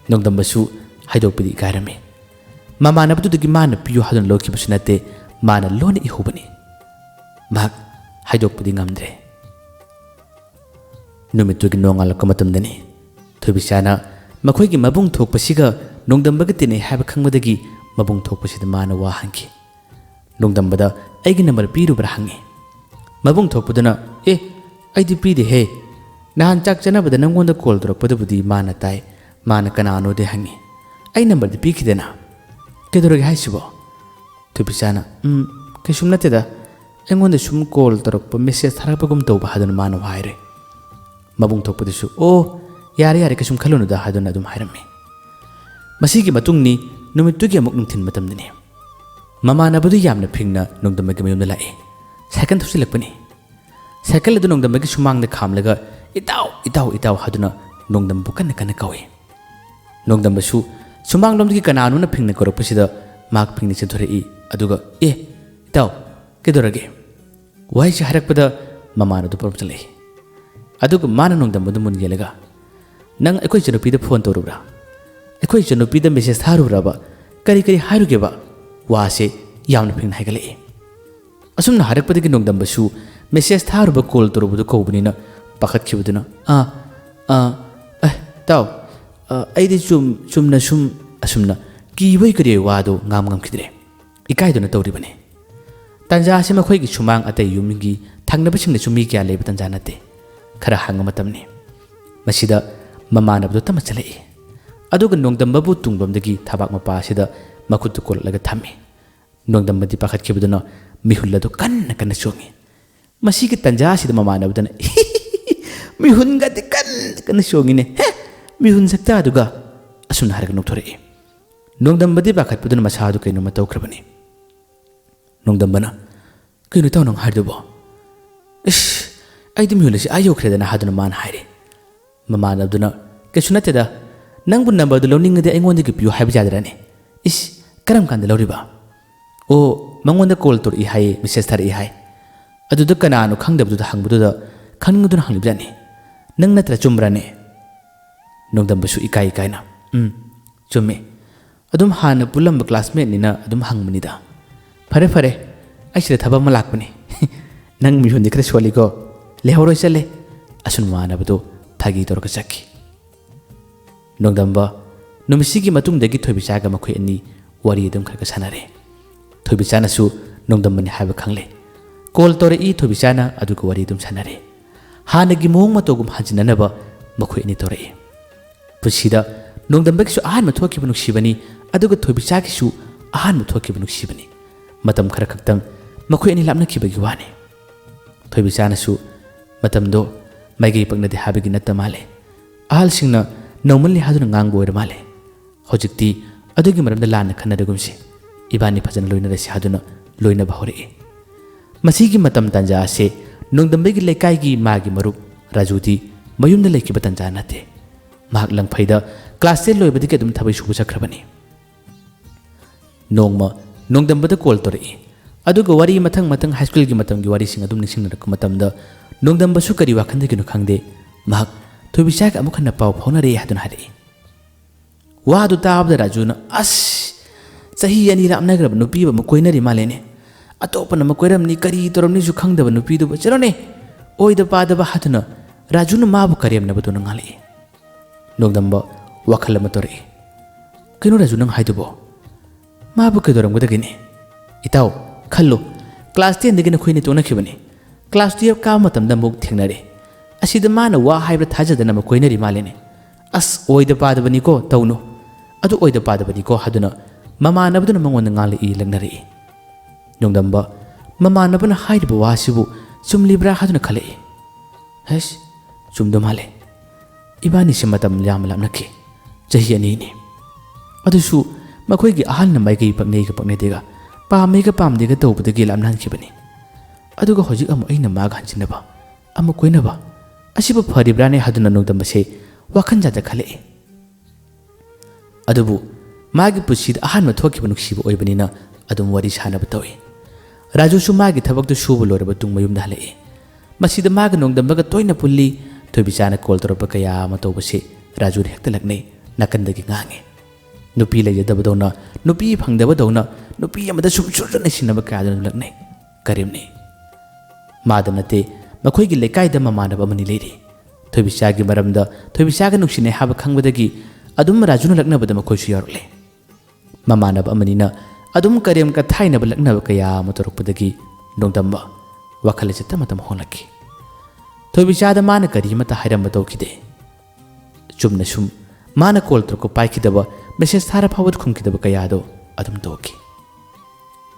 A: ꯅꯣꯡꯗꯝꯕꯁꯨ ꯍꯥꯏꯗꯣꯛꯄꯗꯤ ꯏꯀꯥꯏꯔꯝꯃꯤ ꯃꯃꯥꯟꯅꯕꯗꯨꯗꯒꯤ ꯃꯥꯅ ꯄꯤꯌꯨ ꯍꯥꯏꯗꯨꯅ ꯂꯧꯈꯤꯕꯁꯨ ꯅꯠꯇꯦ ꯃꯥꯅ ꯂꯣꯟꯅ ꯏꯍꯧꯕꯅꯤ ꯃꯍꯥꯛ ꯍꯥꯏꯗꯣꯛꯄꯗꯤ ꯉꯝꯗ꯭ꯔꯦ ꯅꯨꯃꯤꯠꯇꯨꯒꯤ ꯅꯣꯡꯉꯥꯜꯂꯛꯄ ꯃꯇꯝꯗꯅꯤ ꯊꯣꯏꯕꯤꯆꯥꯅ ꯃꯈꯣꯏꯒꯤ ꯃꯕꯨꯡ ꯊꯣꯛꯄꯁꯤꯒ ꯅꯣꯡꯗꯝꯕꯒ ꯇꯤꯟꯅꯩ ꯍꯥꯏꯕ ꯈꯪꯕꯗꯒꯤ ꯃꯕꯨꯡ ꯊꯣꯛꯄꯁꯤꯗ ꯃꯥꯅ ꯋꯥ ꯍꯪꯈꯤ ꯅꯣꯡꯗꯝꯕꯗ ꯑꯩꯒꯤ ꯅꯝꯕꯔ ꯄꯤꯔꯨꯕ꯭ꯔꯥ ꯍꯪꯉꯤ ꯃꯕꯨꯡ ꯊꯣꯛꯄꯗꯨꯅ ꯑꯩꯗꯤ ꯄꯤꯗꯦꯍꯦ ꯅꯍꯥꯟ ꯆꯥꯛ ꯆꯥꯅꯕꯗ ꯅꯪꯉꯣꯟꯗ ꯀꯣꯜ ꯇꯧꯔꯛꯄꯗꯨꯕꯨꯗꯤ ꯃꯥꯅ ꯇꯥꯏ ꯃꯥꯅ ꯀꯅꯥꯅꯣꯗꯤ ꯍꯪꯉꯤ ꯑꯩ ꯅꯝꯕꯔꯗꯤ ꯄꯤꯈꯤꯗꯅ ꯀꯩꯗꯧꯔꯒꯦ ꯍꯥꯏꯁꯤꯕꯣ ꯊꯣꯏꯕꯤꯆꯥꯅ ꯀꯩꯁꯨꯝ ꯅꯠꯇꯦꯗ ꯑꯩꯉꯣꯟꯗ ꯁꯨꯝ ꯀꯣꯜ ꯇꯧꯔꯛꯄ ꯃꯦꯁꯦꯖ ꯊꯥꯔꯛꯄꯒꯨꯝ ꯇꯧꯕ ꯍꯥꯏꯗꯨꯅ ꯃꯥꯅ ꯍꯥꯏꯔꯦ ꯃꯕꯨꯡ ꯊꯣꯛꯄꯗꯨꯁꯨ ꯌꯥꯔꯦ ꯀꯩꯁꯨꯝ ꯈꯜꯂꯨꯅꯨꯗ ꯍꯥꯏꯗꯨꯅ ꯑꯗꯨꯝ ꯍꯥꯏꯔꯝꯃꯤ ꯃꯁꯤꯒꯤ ꯃꯇꯨꯡꯅꯤ ꯅꯨꯃꯤꯠꯇꯨꯒꯤ ꯑꯃꯨꯛ ꯅꯨꯡꯊꯤꯜ ꯃꯇꯝꯗꯅꯤ ꯃꯃꯥꯟꯅꯕꯗꯨ ꯌꯥꯝꯅ ꯐꯤꯡꯅ ꯅꯣꯡꯗꯝꯕꯒꯤ ꯃꯌꯨꯝꯗ ꯂꯥꯛꯏ ꯁꯥꯏꯀꯜ ꯊꯧꯆꯤꯜꯂꯛꯄꯅꯤ ꯁꯥꯏꯀꯜ ꯑꯗꯨ ꯅꯣꯡꯗꯝꯕꯒꯤ ꯁꯨꯃꯥꯡꯗ ꯈꯥꯝꯂꯒ ꯏꯇꯥꯎ ꯍꯥꯏꯗꯨꯅ ꯅꯣꯡꯗꯝꯕꯕꯨ ꯀꯟꯅ ꯀꯧꯏ ꯅꯣꯡꯗꯝꯕꯁꯨ ꯁꯨꯃꯥꯡꯂꯣꯝꯗꯒꯤ ꯀꯅꯥꯅꯣꯅ ꯐꯤꯡꯅ ꯀꯧꯔꯛꯄꯁꯤꯗ ꯃꯍꯥꯛ ꯐꯤꯡꯅ ꯆꯦꯟꯊꯣꯔꯛꯏ ꯑꯗꯨꯒ ꯏꯇꯥꯎ ꯀꯩꯗꯧꯔꯒꯦ ꯋꯥꯍꯩꯁꯤ ꯍꯥꯏꯔꯛꯄꯗ ꯃꯃꯥꯟꯅꯕꯗꯨ ꯄꯣꯔꯝꯆꯜꯂꯛꯏ ꯑꯗꯨꯒ ꯃꯥꯅ ꯅꯣꯡꯗꯝꯕꯗꯨ ꯃꯨꯟ ꯌꯦꯡꯂꯒ ꯅꯪ ꯑꯩꯈꯣꯏ ꯏꯆꯟꯅꯨꯄꯤꯗ ꯐꯣꯟ ꯇꯧꯔꯨꯕ꯭ꯔꯥ ꯑꯩꯈꯣꯏ ꯏꯆꯟꯅꯨꯄꯤꯗ ꯃꯦꯁꯦꯖ ꯊꯥꯔꯨꯕ꯭ꯔꯕ ꯀꯔꯤ ꯍꯥꯏꯔꯨꯒꯦꯕ ꯋꯥꯁꯦ ꯌꯥꯝꯅ ꯐꯤꯡꯅ ꯍꯥꯏꯒꯠꯂꯛꯏ ꯑꯁꯨꯝꯅ ꯍꯥꯏꯔꯛꯄꯗꯒꯤ ꯅꯣꯡꯗꯝꯕꯁꯨ ꯃꯦꯁꯦꯖ ꯊꯥꯔꯨꯕ ꯀꯣꯜ ꯇꯧꯔꯨꯕꯗꯨ ꯀꯧꯕꯅꯤꯅ ꯄꯥꯈꯠꯈꯤꯕꯗꯨꯅ ꯇꯥꯎ ꯑꯩꯗꯤ ꯆꯨꯝꯅ ꯑꯁꯨꯝꯅ ꯀꯤꯕꯩ ꯀꯔꯤ ꯋꯥꯗꯣ ꯉꯝꯈꯤꯗ꯭ꯔꯦ ꯏꯀꯥꯏꯗꯨꯅ ꯇꯧꯔꯤꯕꯅꯤ ꯇꯥꯟꯖꯥꯁꯤ ꯃꯈꯣꯏꯒꯤ ꯁꯨꯃꯥꯡ ꯑꯇꯩ ꯌꯨꯝꯒꯤ ꯊꯪꯅꯕꯁꯤꯡꯗꯁꯨ ꯃꯤ ꯀꯌꯥ ꯂꯩꯕ ꯇꯥꯟꯖꯥ ꯅꯠꯇꯦ ꯈꯔ ꯍꯪꯉ ꯃꯇꯝꯅꯤ ꯃꯁꯤꯗ ꯃꯃꯥꯟꯅꯕꯗꯨ ꯇꯝꯃ ꯆꯠꯂꯛꯏ ꯑꯗꯨꯒ ꯅꯣꯡꯗꯝꯕꯕꯨ ꯇꯨꯡꯂꯣꯝꯗꯒꯤ ꯊꯕꯥꯛ ꯃꯄꯥ ꯑꯁꯤꯗ ꯃꯈꯨꯠꯇꯨ ꯀꯣꯜꯂꯒ ꯊꯝꯃꯤ ꯅꯣꯡꯗꯝꯕꯗꯤ ꯄꯥꯈꯠꯈꯤꯕꯗꯨꯅ ꯃꯤꯍꯨꯜ ꯑꯗꯨ ꯀꯟꯅ ꯆꯣꯡꯉꯤ ꯃꯁꯤꯒꯤ ꯇꯟꯖꯥꯁꯤꯗ ꯃꯃꯥꯟꯅꯕꯗꯨꯅ ꯃꯤꯍꯨꯟꯒꯗꯤ ꯀꯟꯅ ꯆꯣꯡꯉꯤꯅꯦ ꯍꯦ ꯃꯤꯍꯨꯟ ꯁꯛꯇꯥꯗꯨꯒ ꯑꯁꯨꯝꯅ ꯍꯥꯏꯔꯒ ꯅꯣꯛꯊꯣꯔꯛꯏ ꯅꯣꯡꯗꯝꯕꯗꯤ ꯄꯥꯈꯠꯄꯗꯨꯅ ꯃꯁꯥꯗꯨ ꯀꯩꯅꯣꯝꯃ ꯇꯧꯈ꯭ꯔꯕꯅꯤ ꯅꯣꯡꯗꯝꯕꯅ ꯀꯩꯅꯣ ꯇꯧ ꯅꯪ ꯍꯥꯏꯗꯨꯕꯣ ꯏꯁ ꯑꯩꯗꯤ ꯃꯤꯍꯨꯟ ꯑꯁꯤ ꯌꯧꯈ꯭ꯔꯦꯗꯅ ꯍꯥꯏꯗꯨꯅ ꯃꯥꯅ ꯍꯥꯏꯔꯦ ꯃꯃꯥꯟꯅꯕꯗꯨꯅ ꯀꯩꯁꯨ ꯅꯠꯇꯦꯗ ꯅꯪꯕꯨ ꯅꯝꯕꯔꯗꯨ ꯂꯧꯅꯤꯡꯉꯗꯤ ꯑꯩꯉꯣꯟꯗꯒꯤ ꯄꯤꯌꯨ ꯍꯥꯏꯕ ꯌꯥꯗ꯭ꯔꯅꯦ ꯏꯁ ꯀꯔꯝ ꯀꯥꯟꯗ ꯂꯧꯔꯤꯕ ꯑꯣ ꯃꯉꯣꯟꯗ ꯀꯣꯜ ꯇꯧꯔꯛꯏ ꯍꯥꯏꯌꯦ ꯃꯦꯁꯦꯖ ꯊꯥꯔꯛꯏ ꯍꯥꯏ ꯑꯗꯨꯗ ꯀꯅꯥꯅꯣ ꯈꯪꯗꯕꯗꯨꯗ ꯍꯪꯕꯗꯨꯗ ꯈꯪꯅꯤꯡꯗꯨꯅ ꯍꯪꯂꯤꯕꯖꯥꯠꯅꯤ ꯅꯪ ꯅꯠꯇ꯭ꯔ ꯆꯨꯝꯕ꯭ꯔꯅꯦ ꯅꯣꯡꯗꯝꯕꯁꯨ ꯏꯀꯥꯏꯅ ꯆꯨꯝꯃꯦ ꯑꯗꯨꯝ ꯍꯥꯟꯅ ꯄꯨꯜꯂꯝꯕ ꯀ꯭ꯂꯥꯁꯃꯦꯠꯅꯤꯅ ꯑꯗꯨꯝ ꯍꯪꯕꯅꯤꯗ ꯐꯔꯦ ꯐꯔꯦ ꯑꯩ ꯁꯤꯗ ꯊꯕꯛ ꯑꯃ ꯂꯥꯛꯄꯅꯤ ꯅꯪ ꯃꯤꯍꯨꯟꯗꯤ ꯈꯔ ꯁꯣꯜꯂꯤꯀꯣ ꯂꯩꯍꯧꯔꯣꯏ ꯆꯠꯂꯦ ꯑꯁꯨꯝ ꯃꯥꯟꯅꯕꯗꯣ ꯊꯥꯒꯤ ꯇꯧꯔꯒ ꯆꯠꯈꯤ ꯅꯣꯡꯗꯝꯕ ꯅꯨꯃꯤꯠꯁꯤꯒꯤ ꯃꯇꯨꯡꯗꯒꯤ ꯊꯣꯏꯕꯤꯆꯥꯒ ꯃꯈꯣꯏ ꯑꯅꯤ ꯋꯥꯔꯤ ꯑꯗꯨꯝ ꯈꯔ ꯁꯥꯟꯅꯔꯦ ꯊꯣꯏꯕꯤꯆꯥꯅꯁꯨ ꯅꯣꯡꯗꯝꯕꯅꯤ ꯍꯥꯏꯕ ꯈꯪꯂꯦ ꯀꯣꯜ ꯇꯧꯔꯛꯏ ꯊꯣꯏꯕꯤꯆꯥꯅ ꯑꯗꯨꯒ ꯋꯥꯔꯤ ꯑꯗꯨꯝ ꯁꯥꯟꯅꯔꯦ ꯍꯥꯟꯅꯒꯤ ꯃꯑꯣꯡ ꯃꯇꯧꯒꯨꯝ ꯍꯟꯖꯤꯟꯅꯅꯕ ꯃꯈꯣꯏ ꯑꯅꯤ ꯇꯧꯔꯛꯏ ꯄꯨꯟꯁꯤꯗ ꯅꯣꯡꯗꯝꯕꯒꯤꯁꯨ ꯑꯍꯥꯟꯕ ꯊꯣꯛꯈꯤꯕ ꯅꯨꯡꯁꯤꯕꯅꯤ ꯑꯗꯨꯒ ꯊꯣꯏꯕꯤꯆꯥꯒꯤꯁꯨ ꯑꯍꯥꯟꯕ ꯊꯣꯛꯈꯤꯕ ꯅꯨꯡꯁꯤꯕꯅꯤ ꯃꯇꯝ ꯈꯔ ꯈꯛꯇꯪ ꯃꯈꯣꯏ ꯑꯅꯤ ꯂꯥꯞꯅꯈꯤꯕꯒꯤ ꯋꯥꯅꯤ ꯊꯣꯏꯕꯤꯆꯥꯅꯁꯨ ꯃꯇꯝꯗꯣ ꯃꯥꯏꯀꯩ ꯄꯛꯅꯗꯦ ꯍꯥꯏꯕꯒꯤ ꯅꯠꯇ ꯃꯥꯜꯂꯦ ꯑꯍꯜꯁꯤꯡꯅ ꯅꯧꯃꯜꯂꯤ ꯍꯥꯏꯗꯨꯅ ꯉꯥꯡꯕ ꯑꯣꯏꯔ ꯃꯥꯜꯂꯦ ꯍꯧꯖꯤꯛꯇꯤ ꯑꯗꯨꯒꯤ ꯃꯔꯝꯗ ꯂꯥꯟꯅ ꯈꯟꯅꯔꯒꯨꯝꯁꯤ ꯏꯕꯥꯅꯤ ꯐꯖꯅ ꯂꯣꯏꯅꯔꯁꯤ ꯍꯥꯏꯗꯨꯅ ꯂꯣꯏꯅꯕ ꯍꯧꯔꯛꯏ ꯃꯁꯤꯒꯤ ꯃꯇꯝ ꯇꯥꯟꯖꯥ ꯑꯁꯤ ꯅꯣꯡꯗꯝꯕꯒꯤ ꯂꯩꯀꯥꯏꯒꯤ ꯃꯥꯒꯤ ꯃꯔꯨꯞ ꯔꯥꯖꯨꯗꯤ ꯃꯌꯨꯝꯗ ꯂꯩꯈꯤꯕ ꯇꯥꯟꯖꯥ ꯅꯠꯇꯦ ꯃꯍꯥꯛ ꯂꯪꯐꯩꯗ ꯀ꯭ꯂꯥꯁ 10 ꯂꯣꯏꯕꯗꯒꯤ ꯑꯗꯨꯝ ꯊꯕꯛ ꯁꯨꯕ ꯆꯠꯈ꯭ꯔꯕꯅꯤ ꯅꯣꯡꯃ ꯅꯣꯡꯗꯝꯕꯗ ꯀꯣꯜ ꯇꯧꯔꯛꯏ ꯑꯗꯨꯒ ꯋꯥꯔꯤ ꯃꯊꯪ ꯃꯊꯪ ꯍꯥꯏꯁ꯭ꯀꯨꯜꯒꯤ ꯃꯇꯝꯒꯤ ꯋꯥꯔꯤꯁꯤꯡ ꯑꯗꯨꯝ ꯅꯤꯡꯁꯤꯡꯅꯔꯛꯄ ꯃꯇꯝꯗ ꯅꯣꯡꯗꯝꯕꯁꯨ ꯀꯔꯤ ꯋꯥꯈꯟꯗꯒꯤꯅꯣ ꯈꯪꯗꯦ ꯃꯍꯥꯛ ꯊꯣꯏꯕꯤꯆꯥꯒ ꯑꯃꯨꯛ ꯍꯟꯅ ꯄꯥꯎ ꯐꯥꯎꯅꯔꯦ ꯍꯥꯏꯗꯨꯅ ꯍꯥꯏꯔꯛꯏ ꯋꯥꯗꯨ ꯇꯥꯕꯗ ꯔꯥꯖꯨꯅ ꯑꯁ ꯆꯍꯤ 2 ꯂꯥꯞꯅꯈ꯭ꯔꯕ ꯅꯨꯄꯤ ꯑꯃ ꯀꯣꯏꯅꯔꯤ ꯃꯥꯜꯂꯦꯅꯦ ꯑꯇꯣꯞꯄꯅ ꯑꯃ ꯀꯣꯏꯔꯝꯅꯤ ꯀꯔꯤ ꯇꯧꯔꯝꯅꯤꯁꯨ ꯈꯪꯗꯕ ꯅꯨꯄꯤꯗꯨꯕꯨ ꯆꯠꯂꯣꯅꯦ ꯑꯣꯏꯗ ꯄꯥꯗꯕ ꯍꯥꯏꯗꯨꯅ ꯔꯥꯖꯨꯅ ꯃꯥꯕꯨ ꯀꯔꯦꯝꯅꯕꯗꯨꯅ ꯉꯥꯜꯂꯛꯏ ꯅꯣꯡꯗꯝꯕ ꯋꯥꯈꯜ ꯑꯃ ꯇꯧꯔꯛꯏ ꯀꯩꯅꯣ ꯔꯥꯖꯨ ꯅꯪ ꯍꯥꯏꯗꯨꯕꯣ ꯃꯥꯕꯨ ꯀꯩꯗꯧꯔꯝꯒꯗꯒꯦꯅꯦ ꯏꯇꯥꯎ ꯈꯜꯂꯨ ꯀ꯭ꯂꯥꯁ 10 ꯅꯈꯣꯏꯅꯤ ꯇꯣꯛꯅꯈꯤꯕꯅꯤ ꯀ꯭ꯂꯥꯁ 12 ꯀꯥꯕ ꯃꯇꯝꯗ ꯑꯃꯨꯛ ꯊꯦꯡꯅꯔꯦ ꯑꯁꯤꯗ ꯃꯥꯅ ꯋꯥ ꯍꯥꯏꯕ ꯊꯥꯖꯗꯅ ꯑꯃ ꯀꯣꯏꯅꯔꯤ ꯃꯥꯜꯂꯦꯅꯦ ꯑꯁ ꯑꯣꯏꯗ ꯄꯥꯗꯕꯅꯤꯀꯣ ꯇꯧꯅꯨ ꯑꯗꯨ ꯑꯣꯏꯗ ꯄꯥꯗꯕꯅꯤꯀꯣ ꯍꯥꯏꯗꯨꯅ ꯃꯃꯥꯟꯅꯕꯗꯨꯅ ꯃꯉꯣꯟꯗ ꯉꯥꯡꯂꯛꯏ ꯂꯛꯅꯔꯛꯏ ꯅꯣꯡꯗꯝꯕ ꯃꯃꯥꯟꯅꯕꯅ ꯍꯥꯏꯔꯤꯕ ꯋꯥꯁꯤꯕꯨ ꯆꯨꯝꯂꯤꯕ꯭ꯔꯥ ꯍꯥꯏꯗꯨꯅ ꯈꯜꯂꯛꯏ ꯍꯩꯁ ꯆꯨꯝꯗ ꯃꯥꯜꯂꯦ ꯏꯕꯥꯅꯤꯁꯦ ꯃꯇꯝ ꯌꯥꯝꯅ ꯂꯥꯞꯅꯈꯤ ꯆꯍꯤ 2ꯅꯤ ꯑꯗꯨꯁꯨ ꯃꯈꯣꯏꯒꯤ ꯑꯍꯜꯅ ꯃꯥꯏꯀꯩ ꯄꯛꯅꯩꯒ ꯄꯛꯅꯗꯦꯒ ꯄꯥꯝꯃꯦꯒ ꯄꯥꯝꯗꯦꯒ ꯇꯧꯕꯗꯒꯤ ꯂꯥꯞꯅꯍꯟꯈꯤꯕꯅꯤ ꯑꯗꯨꯒ ꯍꯧꯖꯤꯛ ꯑꯃꯨꯛ ꯑꯩꯅ ꯃꯥꯒ ꯍꯟꯖꯤꯟꯅꯕ ꯑꯃꯨꯛ ꯀꯣꯏꯅꯕ ꯑꯁꯤꯕꯨ ꯐꯔꯤꯕ꯭ꯔꯥꯅꯦ ꯍꯥꯏꯗꯨꯅ ꯅꯣꯡꯗꯝꯕꯁꯦ ꯋꯥꯈꯜ ꯖꯥꯠꯇ ꯈꯜꯂꯛꯏ ꯑꯗꯨꯕꯨ ꯃꯥꯒꯤ ꯄꯨꯟꯁꯤꯗ ꯑꯍꯥꯟꯕ ꯊꯣꯛꯈꯤꯕ ꯅꯨꯡꯁꯤꯕ ꯑꯣꯏꯕꯅꯤꯅ ꯑꯗꯨꯝ ꯋꯥꯔꯤ ꯁꯥꯟꯅꯕ ꯇꯧꯏ ꯔꯥꯖꯨꯁꯨ ꯃꯥꯒꯤ ꯊꯕꯛꯇꯨ ꯁꯨꯕ ꯂꯣꯏꯔꯕ ꯇꯨꯡ ꯃꯌꯨꯝꯗ ꯍꯜꯂꯛꯏ ꯃꯁꯤꯗ ꯃꯥꯒ ꯅꯣꯡꯗꯝꯕꯒ ꯇꯣꯏꯅ ꯄꯨꯜꯂꯤ ꯊꯣꯏꯕꯤꯆꯥꯅ ꯀꯣꯜ ꯇꯧꯔꯛꯄ ꯀꯌꯥ ꯑꯃ ꯇꯧꯕꯁꯤ ꯔꯥꯖꯨꯅ ꯍꯦꯛꯇ ꯂꯛꯅꯩ ꯅꯥꯀꯟꯗꯒꯤ ꯉꯥꯡꯉꯤ ꯅꯨꯄꯤ ꯂꯩꯖꯗꯕꯗꯧꯅ ꯅꯨꯄꯤ ꯐꯪꯗꯕꯗꯧꯅ ꯅꯨꯄꯤ ꯑꯃꯗ ꯁꯨꯝ ꯁꯨꯔꯅ ꯁꯤꯟꯅꯕ ꯀꯌꯥꯗꯨꯅ ꯂꯛꯅꯩ ꯀꯔꯦꯝꯅꯩ ꯃꯥꯗ ꯅꯠꯇꯦ ꯃꯈꯣꯏꯒꯤ ꯂꯩꯀꯥꯏꯗ ꯃꯃꯥꯟꯅꯕ ꯑꯃꯅꯤ ꯂꯩꯔꯤ ꯊꯣꯏꯕꯤꯆꯥꯒꯤ ꯃꯔꯝꯗ ꯊꯣꯏꯕꯤꯆꯥꯒ ꯅꯨꯡꯁꯤꯅꯩ ꯍꯥꯏꯕ ꯈꯪꯕꯗꯒꯤ ꯑꯗꯨꯝ ꯔꯥꯖꯨꯅ ꯂꯛꯅꯕꯗ ꯃꯈꯣꯏꯁꯨ ꯌꯥꯎꯔꯛꯂꯦ ꯃꯃꯥꯟꯅꯕ ꯑꯃꯅꯤꯅ ꯑꯗꯨꯝ ꯀꯔꯦꯝ ꯀꯊꯥꯏꯅꯕ ꯂꯛꯅꯕ ꯀꯌꯥ ꯑꯃ ꯇꯧꯔꯛꯄꯗꯒꯤ ꯅꯣꯡꯗꯝꯕ ꯋꯥꯈꯜ ꯑꯁꯤ ꯇꯞꯅ ꯇꯞꯅ ꯍꯣꯡꯂꯛꯈꯤ ꯊꯣꯏꯕꯤꯆꯥꯗ ꯃꯥꯅ ꯀꯔꯤꯃꯠꯇ ꯍꯥꯏꯔꯝꯕ ꯇꯧꯈꯤꯗꯦ ꯆꯨꯝꯅ ꯁꯨꯝ ꯃꯥꯅ ꯀꯣꯜ ꯇꯧꯔꯛꯄ ꯄꯥꯏꯈꯤꯗꯕ ꯃꯦꯁꯦꯖ ꯊꯥꯔ ꯐꯥꯎꯕ ꯈꯨꯝꯈꯤꯗꯕ ꯀꯌꯥꯗꯣ ꯑꯗꯨꯝ ꯇꯧꯈꯤ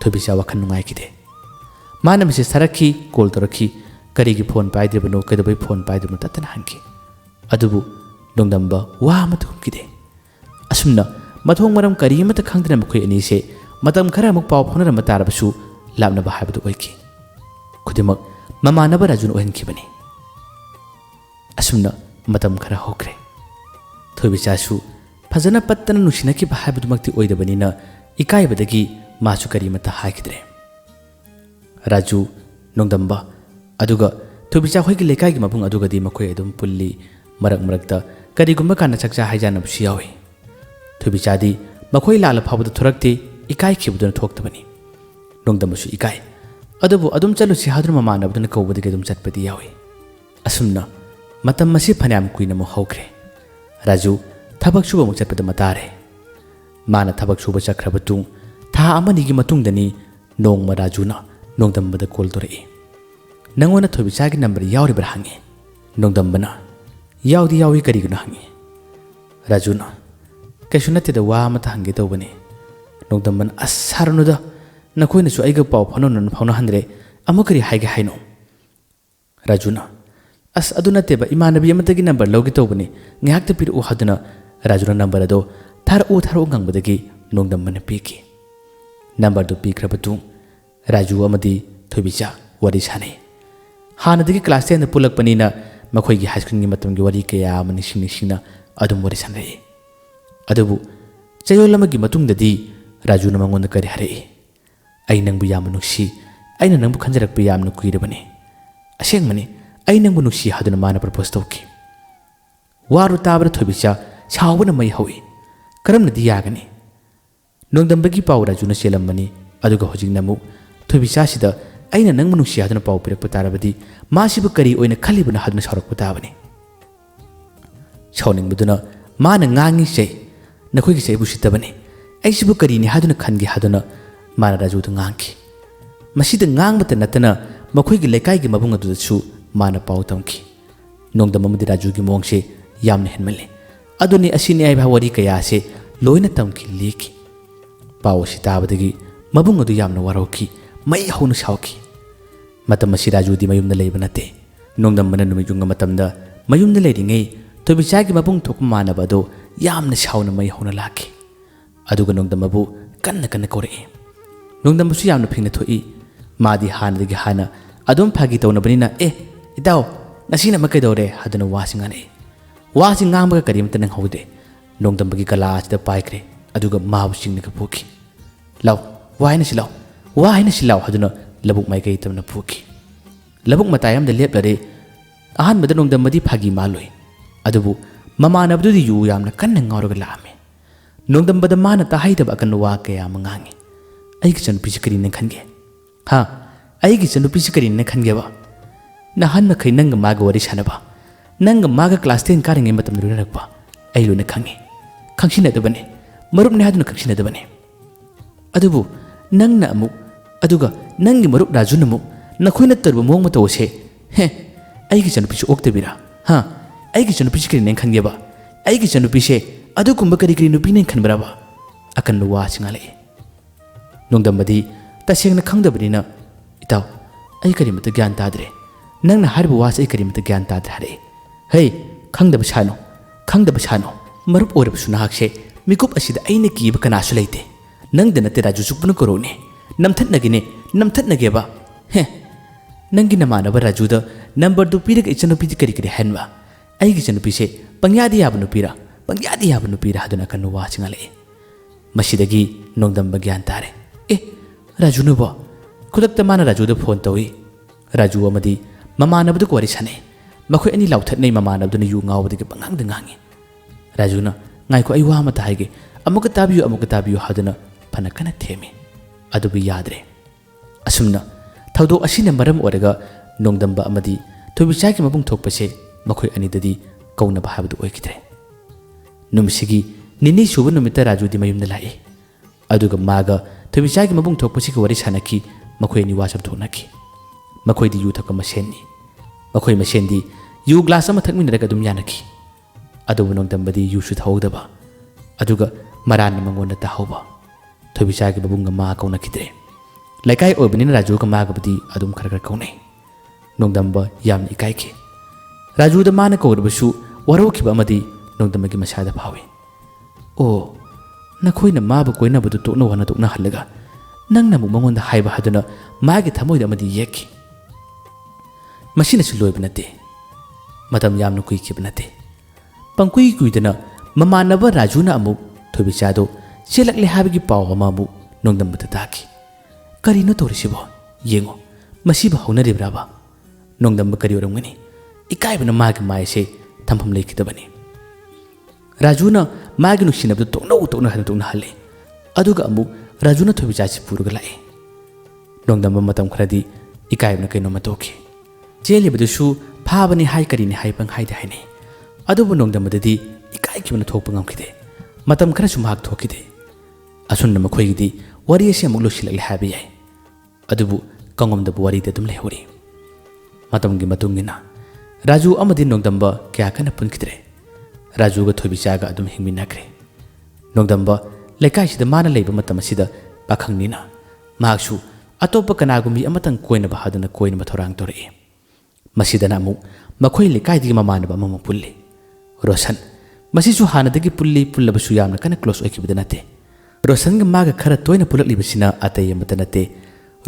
A: ꯊꯣꯏꯕꯤꯆꯥ ꯋꯥꯈꯜ ꯅꯨꯡꯉꯥꯏꯈꯤꯗꯦ ꯃꯥꯅ ꯃꯦꯁꯦꯖ ꯊꯥꯔꯛꯈꯤ ꯀꯣꯜ ꯇꯧꯔꯛꯈꯤ ꯀꯔꯤꯒꯤ ꯐꯣꯟ ꯄꯥꯏꯗ꯭ꯔꯤꯕꯅꯣ ꯀꯩꯗꯧꯕꯩ ꯐꯣꯟ ꯄꯥꯏꯗ꯭ꯔꯤꯕꯅꯣ ꯇꯠꯇꯅ ꯍꯪꯈꯤ ꯑꯗꯨꯕꯨ ꯅꯣꯡꯗꯝꯕ ꯋꯥ ꯑꯃꯠꯇ ꯈꯨꯝꯈꯤꯗꯦ ꯑꯁꯨꯝꯅ ꯃꯊꯣꯡ ꯃꯔꯝ ꯀꯔꯤ ꯑꯃꯠꯇ ꯈꯪꯗꯅ ꯃꯈꯣꯏ ꯑꯅꯤꯁꯦ ꯃꯇꯝ ꯈꯔ ꯑꯃꯨꯛ ꯄꯥꯎ ꯐꯥꯎꯅꯔꯝꯕ ꯇꯥꯔꯕꯁꯨ ꯂꯥꯞꯅꯕ ꯍꯥꯏꯕꯗꯨ ꯑꯣꯏꯈꯤ ꯈꯨꯗꯤꯡꯃꯛ ꯃꯃꯥꯟꯅꯕ ꯔꯥꯖꯨꯅ ꯑꯣꯏꯍꯟꯈꯤꯕꯅꯤ ꯑꯁꯨꯝꯅ ꯃꯇꯝ ꯈꯔ ꯍꯧꯈ꯭ꯔꯦ ꯊꯣꯏꯕꯤꯆꯥꯁꯨ ꯐꯖꯅ ꯄꯠꯇꯅ ꯅꯨꯡꯁꯤꯅꯈꯤꯕ ꯍꯥꯏꯕꯗꯨꯃꯛꯇꯤ ꯑꯣꯏꯗꯕꯅꯤꯅ ꯏꯀꯥꯏꯕꯗꯒꯤ ꯃꯥꯁꯨ ꯀꯔꯤꯃꯠꯇ ꯍꯥꯏꯈꯤꯗ꯭ꯔꯦ ꯔꯥꯖꯨ ꯅꯣꯡꯗꯝꯕ ꯑꯗꯨꯒ ꯊꯣꯏꯕꯤꯆꯥ ꯍꯣꯏꯒꯤ ꯂꯩꯀꯥꯏꯒꯤ ꯃꯕꯨꯡ ꯑꯗꯨꯒꯗꯤ ꯃꯈꯣꯏ ꯑꯗꯨꯝ ꯄꯨꯜꯂꯤ ꯃꯔꯛ ꯃꯔꯛꯇ ꯀꯔꯤꯒꯨꯝꯕ ꯀꯥꯟꯗ ꯆꯥꯛꯆꯥ ꯍꯩꯖꯥꯟꯅꯕꯁꯨ ꯌꯥꯎꯏ ꯊꯣꯏꯕꯤꯆꯥꯗꯤ ꯃꯈꯣꯏ ꯂꯥꯛꯂ ꯐꯥꯎꯕꯗ ꯊꯣꯔꯛꯇꯦ ꯏꯀꯥꯏꯈꯤꯕꯗꯨꯅ ꯊꯣꯛꯇꯕꯅꯤ ꯅꯣꯡꯗꯝꯕꯁꯨ ꯏꯀꯥꯏ ꯑꯗꯨꯕꯨ ꯑꯗꯨꯝ ꯆꯠꯂꯨꯁꯤ ꯍꯥꯏꯗꯨꯅ ꯃꯃꯥꯟꯅꯕꯗꯨꯅ ꯀꯧꯕꯗꯒꯤ ꯑꯗꯨꯝ ꯆꯠꯄꯗꯤ ꯌꯥꯎꯏ ꯑꯁꯨꯝꯅ ꯃꯇꯝ ꯑꯁꯤ ꯐꯅꯌꯥꯝ ꯀꯨꯏꯅ ꯑꯃꯨꯛ ꯍꯧꯈ꯭ꯔꯦ ꯔꯥꯖꯨ ꯊꯕꯛ ꯁꯨꯕ ꯑꯃꯨꯛ ꯆꯠꯄꯗ ꯃꯇꯥꯔꯦ ꯃꯥꯅ ꯊꯕꯛ ꯁꯨꯕ ꯆꯠꯈ꯭ꯔꯕ ꯇꯨꯡ ꯊꯥ 2ꯒꯤ ꯃꯇꯨꯡꯗꯅꯤ ꯅꯣꯡꯃ ꯔꯥꯖꯨꯅ ꯅꯣꯡꯗꯝꯕꯗ ꯀꯣꯜ ꯇꯧꯔꯛꯏ ꯅꯪꯉꯣꯟꯗ ꯊꯣꯏꯕꯤꯆꯥꯒꯤ ꯅꯝꯕꯔ ꯌꯥꯎꯔꯤꯕ꯭ꯔꯥ ꯍꯪꯉꯤ ꯅꯣꯡꯗꯝꯕꯅ ꯌꯥꯎꯗꯤ ꯌꯥꯎꯏ ꯀꯔꯤꯒꯤꯅꯣ ꯍꯪꯉꯤ ꯔꯥꯖꯨꯅ ꯀꯩꯁꯨ ꯅꯠꯇꯦꯗ ꯋꯥ ꯑꯃꯇ ꯍꯪꯒꯦ ꯇꯧꯕꯅꯤ ꯅꯣꯡꯗꯝꯕꯅ ꯑꯁ ꯁꯥꯔꯨꯅꯨꯗ ꯅꯈꯣꯏꯅꯁꯨ ꯑꯩꯒ ꯄꯥꯎ ꯐꯥꯎꯅꯍꯟꯗ꯭ꯔꯦ ꯑꯃꯨꯛ ꯀꯔꯤ ꯍꯥꯏꯒꯦ ꯍꯥꯏꯅꯣ Rajuna as aduna teba imanabi amatagi number logi tobani ngihakta piru haduna Rajuna number ado tharo ngangbadagi nongdambana piki number do pikrabatu Raju amadi thobicha wari sane hanadagi class 10 da pulakpanina makhoi gi high school gi matamgi wari kaya amani singna adum wari sane adubu chayolamagi matungdadi Raju na mangonda kari hare ai nangbu yamnu nuksi ai na nangbu khanjarakpa yamnu kuirabani asengmani ai nangbu nuksi haduna mana propose tawki waru tabra thobicha sawbana mai hawi karamna di yagani nongdambagi paw Raju na selamani aduga hojing namu thobicha sida ai na nangbu nuksi haduna paw pirakpa tarabadi masibu kari oina khalibana haduna sarakpa tabani shawning buduna mana ngangi sei nakhoi gi sei busitabani aisibu karini haduna khangi haduna mana Raju da ngangi masida ngangbata natana makhoi gi lekai gi mabung adu chu mana paw tamki nongdam amadi Raju gi mongse yamna henmale aduni asini ai bhawari kaya se loina tamki leki paw sitabadagi mabung adu yamna waroki mai haunu shauki matam masi Raju di mayumna leibanate nongdam mana numijunga matamda mayumna leiringai thobicha gi mabung thok mana bado yamna shauna mai hauna laki aduga nongdamabu kanna kore nongdambusu yamna phingna thoi madi hanadagi hana adum phagi tawnabanina idaw nasina makai haduna wasingane wasing ngamba karimta nang haude nongdambagi kala asida paikre aduga mabu singna ka puki law wahina silaw haduna labuk mai kai tamna puki labuk matayam da leplare ahan bada nongdambadi phagi maloi adubu mamanabdudi yu yamna kanna ngaroga lame nongdambada mana tahaidaba akan wa kaya mangangi aigi chanu pisikari nang khange ha aigi chanu pisikari nang khange ba na hanna khai nang maga wari sanaba nang maga class 10 karinge matam rurakba ailu na khange khangshina dabane marup ne haduna khangshina dabane adubu nang na amu aduga nangi marup Raju namu nakhoina tarbu mong mata ose he aigi chanu pisu oktabira ha aigi chanu pisikari nang khange ba aigi chanu pise adu kumba kari nupi nang khanbraba akan wa singale nongdambadi tasengna khangdabanina itaw ai kari mata gyan tadre nangna harbu was ai kari mata gyan tadre hare hey khangdaba sano marup orab sunahakse mikup asida aina kiba kanasu leite nangda nate Raju supuna korone namthatnage ba he nangi namanaba Raju da number du piraga ichanu pidi kari hanwa ai gi chanu pise pangyadi yabnu pira pangyadi yabnu pira haduna kanu wa singale masidagi nongdamba gyan tare Raju no ba khudakta mana Raju da phone tawi Raju amadi mamanabdu ko wari sane makhoi ani lauthatnei mamanabdu yu ngawdagi pangang da ngangi Raju na ngai ko ai wa mata haige amuka tabiyu haduna phana kana themi adubi yadre asumna thaudo asina maram oraga nongdamba amadi thobicha ki mabung thokpase makhoi ani dadi kauna ba habdu oikidre numsigi nini subu numita Raju di mayumna lai aduga maga thobicha ki mabung thokpasi ki wari sanaki makhoi ni wasam thonaki makhoi di yu thaka masenni makhoi masendi yu glass ama thakmin raga dum yanaki adubu nongdambadi yu su thaudaba aduga maran mangon ta hauba thobicha ki babunga ma kauna kidre laikai obinin Raju ka maga badi adum khar kaunai nongdamba yam ikai ki Raju da mana kawrbasu waro ki ba madi nongdambagi masada phawi nakhoi na mabu koina badu tokna wana tokna halaga nang na mangon da haiba haduna magi thamoi da madi yeki masina su loiba nate matam yamnu kui ki banate pangkui kuidana mamanaba Raju na amu thobicha do selakle habigi paw amabu nongdambata taki karino torisibo yengo masiba hona rebraba nongdamba kari orangani ikai bana magi maise thampham leikidabani Raju na magi nuksinabdu tokna halle aduga amu Raju na thobicha si puruga lai nongdamba matam kharadi ikai bana kaino matoki jeli badusu phabani hai karini hai pang hai da haine adubu nongdamba dadi ikai kibana thokpa ngamkide matam khara sumhak thokide asunna makhoi gidi wari ase amuklo silakle habi yai adubu kangomda bu wari da dum lehori matam gi matungina Raju amadi nongdamba kya kana punkidre Raju ga thobicha ga adum hingminakre nongdamba lekai sida mana leiba matam sida pakhangni na maksu atopa kanagumi amatang koina bahaduna koina mathorang tore ꯃꯁꯤꯗꯅ ꯑꯃꯨꯛ ꯃꯈꯣꯏ ꯂꯩꯀꯥꯏꯗꯒꯤ ꯃꯃꯥꯟꯅꯕ ꯑꯃꯃꯨꯛ ꯄꯨꯜꯂꯤ ꯔꯣꯁꯟ ꯃꯁꯤꯁꯨ ꯍꯥꯟꯅꯗꯒꯤ ꯄꯨꯜꯂꯕꯁꯨ ꯌꯥꯝꯅ ꯀꯟꯅ ꯀ꯭ꯂꯣꯁ ꯑꯣꯏꯈꯤꯕꯗ ꯅꯠꯇꯦ ꯔꯣꯁꯟꯒ ꯃꯥꯒ ꯈꯔ ꯇꯣꯏꯅ ꯄꯨꯜꯂꯛꯂꯤꯕꯁꯤꯅ ꯑꯇꯩ ꯑꯃꯠꯇ ꯅꯠꯇꯦ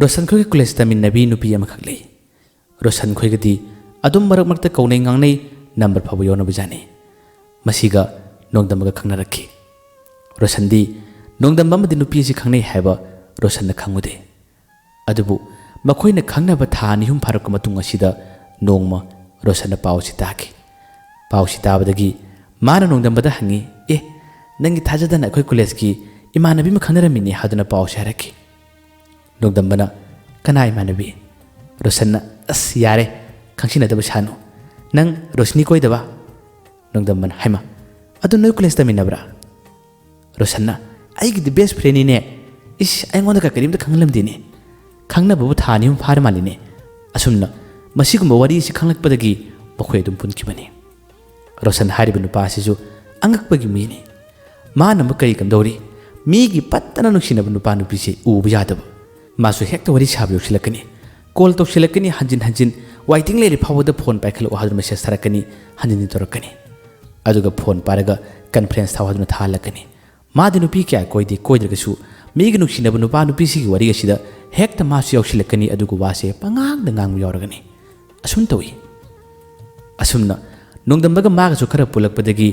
A: ꯔꯣꯁꯟ ꯈꯣꯏꯒ ꯀꯣꯂꯦꯖ ꯇꯝꯃꯤꯟꯅꯕꯤ ꯅꯨꯄꯤ ꯑꯃꯈꯛ ꯂꯩ ꯔꯣꯁꯟ ꯈꯣꯏꯒꯗꯤ ꯑꯗꯨꯝ ꯃꯔꯛ ꯃꯔꯛꯇ ꯀꯧꯅꯩ ꯉꯥꯡꯅꯩ ꯅꯝꯕꯔ ꯐꯥꯎꯕ ꯌꯥꯎꯅꯕꯖꯥꯠꯅꯤ ꯃꯁꯤꯒ ꯅꯣꯡꯗꯝꯕꯒ ꯈꯪꯅꯔꯛꯈꯤ ꯔꯣꯁꯟꯗꯤ ꯅꯣꯡꯗꯝꯕ ꯑꯃꯗꯤ ꯅꯨꯄꯤ ꯑꯁꯤ ꯈꯪꯅꯩ ꯍꯥꯏꯕ ꯔꯣꯁꯟꯅ ꯈꯪꯉꯨꯗꯦ ꯑꯗꯨꯕꯨ ꯃꯈꯣꯏꯅ ꯈꯪꯅꯕ ꯊꯥ 2 ꯐꯥꯔꯛꯄ ꯃꯇꯨꯡ ꯑꯁꯤꯗ ꯅꯣꯡꯃ ꯔꯣꯁꯟꯅ ꯄꯥꯎꯁꯤ ꯇꯥꯈꯤ ꯄꯥꯎꯁꯤ ꯇꯥꯕꯗꯒꯤ ꯃꯥꯅ ꯅꯣꯡꯗꯝꯕꯗ ꯍꯪꯉꯤ ꯅꯪꯒꯤ ꯊꯥꯖꯗꯅ ꯑꯩꯈꯣꯏ ꯀꯣꯂꯦꯖꯀꯤ ꯏꯃꯥꯟꯅꯕꯤ ꯑꯃ ꯈꯪꯅꯔꯝꯃꯤꯅꯤ ꯍꯥꯏꯗꯨꯅ ꯄꯥꯎꯁꯤ ꯍꯥꯏꯔꯛꯈꯤ ꯅꯣꯡꯗꯝꯕꯅ ꯀꯅꯥ ꯏꯃꯥꯟꯅꯕꯤ ꯔꯣꯁꯟꯅ ꯑꯁ ꯌꯥꯔꯦ ꯈꯪꯁꯤꯟꯅꯗꯕ ꯁꯥꯅꯨ ꯅꯪ ꯔꯣꯁꯅꯤ ꯀꯣꯏꯗꯕ ꯅꯣꯡꯗꯝꯕꯅ ꯍꯥꯏꯃ ꯑꯗꯨ ꯅꯣꯏ ꯀꯣꯂꯦꯖ ꯇꯝꯃꯤꯟꯅꯕ꯭ꯔꯥ ꯔꯣꯁꯟꯅ ꯑꯩꯒꯤꯗꯤ ꯕꯦꯁ ꯐ꯭ꯔꯦꯟꯅꯤꯅꯦ ꯑꯩꯉꯣꯟꯗ ꯀꯔꯤꯝꯇ ꯈꯪꯍꯜꯂꯝꯗꯦꯅꯦ ꯈꯪꯅꯕꯕꯨ ꯊꯥ 2 ꯐꯥꯔ ꯃꯥꯜꯂꯤꯅꯦ ꯑꯁꯨꯝꯅ ꯃꯁꯤꯒꯨꯝꯕ ꯋꯥꯔꯤ ꯑꯁꯤ ꯈꯪꯂꯛꯄꯗꯒꯤ ꯃꯈꯣꯏ ꯑꯗꯨꯝ ꯄꯨꯟꯈꯤꯕꯅꯤ ꯔꯣꯁꯟ ꯍꯥꯏꯔꯤꯕ ꯅꯨꯄꯥ ꯑꯁꯤꯁꯨ ꯑꯉꯛꯄꯒꯤ ꯃꯤꯅꯤ ꯃꯥꯅ ꯑꯃꯨꯛ ꯀꯔꯤ ꯀꯝꯗꯧꯔꯤ ꯃꯤꯒꯤ ꯄꯠꯇꯅ ꯅꯨꯡꯁꯤꯅꯕ ꯅꯨꯄꯥ ꯅꯨꯄꯤꯁꯦ ꯎꯕ ꯌꯥꯗꯕ ꯃꯥꯁꯨ ꯍꯦꯛꯇ ꯋꯥꯔꯤ ꯁꯥꯕ ꯌꯧꯁꯤꯜꯂꯛꯀꯅꯤ ꯀꯣꯜ ꯇꯧꯁꯤꯜꯂꯛꯀꯅꯤ ꯍꯟꯖꯤꯟ ꯍꯟꯖꯤꯟ ꯋꯥꯏꯇꯤꯡ ꯂꯩꯔꯤ ꯐꯥꯎꯕꯗ ꯐꯣꯟ ꯄꯥꯏꯈꯠꯂꯛꯑꯣ ꯍꯥꯏꯗꯨꯅ ꯃꯦꯁꯦꯖ ꯊꯥꯔꯛꯀꯅꯤ ꯍꯟꯖꯤꯟ ꯇꯧꯔꯛꯀꯅꯤ ꯑꯗꯨꯒ ꯐꯣꯟ ꯄꯥꯏꯔꯒ ꯀꯟꯐꯔꯦꯟꯁ ꯊꯥꯎ ꯍꯥꯏꯗꯨꯅ ꯊꯥꯍꯜꯂꯛꯀꯅꯤ ꯃꯥꯗꯤ ꯅꯨꯄꯤ ꯀꯌꯥ ꯀꯣꯏꯗ꯭ꯔꯒꯁꯨ ꯃꯤꯒꯤ ꯅꯨꯡꯁꯤꯅꯕ ꯅꯨꯄꯥ ꯅꯨꯄꯤꯁꯤꯒꯤ ꯋꯥꯔꯤ ꯑꯁꯤꯗ ꯍꯦꯛꯇ ꯃꯥꯁꯨ ꯌꯧꯁꯤꯜꯂꯛꯀꯅꯤ ꯑꯗꯨꯒ ꯋꯥꯁꯦ ꯄꯉꯥꯡꯗ ꯉꯥꯡꯕ ꯌꯥꯎꯔꯒꯅꯤ ꯑꯁꯨꯝ ꯇꯧꯏ ꯑꯁꯨꯝꯅ ꯅꯣꯡꯗꯝꯕꯒ ꯃꯥꯒꯁꯨ ꯈꯔ ꯄꯨꯜꯂꯛꯄꯗꯒꯤ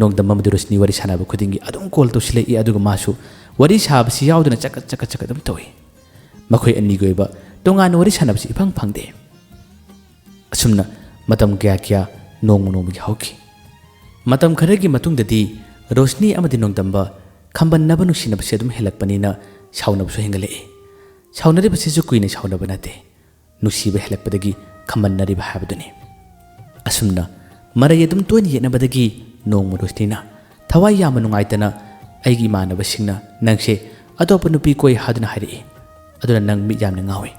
A: ꯅꯣꯡꯗꯝꯕ ꯑꯃꯗꯤ ꯔꯣꯁꯅꯤ ꯋꯥꯔꯤ ꯁꯥꯟꯅꯕ ꯈꯨꯗꯤꯡꯒꯤ ꯑꯗꯨꯝ ꯀꯣꯜ ꯇꯧꯁꯤꯜꯂꯛꯏ ꯑꯗꯨꯒ ꯃꯥꯁꯨ ꯋꯥꯔꯤ ꯁꯥꯕꯁꯤ ꯌꯥꯎꯗꯨꯅ ꯆꯀꯠ ꯑꯗꯨꯝ ꯇꯧꯏ ꯃꯈꯣꯏ ꯑꯅꯤꯒꯤ ꯑꯣꯏꯕ ꯇꯣꯉꯥꯟꯅ ꯋꯥꯔꯤ ꯁꯥꯟꯅꯕꯁꯤ ꯏꯐꯪ ꯐꯪꯗꯦ ꯑꯁꯨꯝꯅ ꯃꯇꯝ ꯀꯌꯥ ꯅꯣꯡꯃꯒꯤ ꯍꯧꯈꯤ ꯃꯇꯝ ꯈꯔꯒꯤ ꯃꯇꯨꯡꯗꯗꯤ ꯔꯣꯁꯅꯤ ꯑꯃꯗꯤ ꯅꯣꯡꯗꯝꯕ ꯈꯝꯕꯟꯅꯕ ꯅꯨꯡꯁꯤꯅꯕꯁꯤ ꯑꯗꯨꯝ ꯍꯦꯜꯂꯛꯄꯅꯤꯅ ꯁꯥꯎꯅꯕꯁꯨ ꯍꯦꯟꯒꯠꯂꯛꯏ ꯁꯥꯎꯅꯔꯤꯕꯁꯤꯁꯨ ꯀꯨꯏꯅ ꯁꯥꯎꯅꯕ ꯅꯠꯇꯦ ꯅꯨꯡꯁꯤꯕ ꯍꯦꯜꯂꯛꯄꯗꯒꯤ ꯈꯝꯕꯟꯅꯔꯤꯕ ꯍꯥꯏꯕꯗꯨꯅꯤ ꯑꯁꯨꯝꯅ ꯃꯔꯩ ꯑꯗꯨꯝ ꯇꯣꯏꯅ ꯌꯦꯠꯅꯕꯗꯒꯤ ꯅꯣꯡꯃ ꯔꯣꯁꯅꯤꯅ ꯊꯋꯥꯏ ꯌꯥꯝꯅ ꯅꯨꯡꯉꯥꯏꯇꯅ ꯑꯩꯒꯤ ꯏꯃꯥꯟꯅꯕꯁꯤꯡꯅ ꯅꯪꯁꯦ ꯑꯇꯣꯞꯄ ꯅꯨꯄꯤ ꯀꯣꯏ ꯍꯥꯏꯗꯨꯅ ꯍꯥꯏꯔꯛꯏ ꯑꯗꯨꯅ ꯅꯪ ꯃꯤꯠ ꯌꯥꯝꯅ ꯉꯥꯎꯏ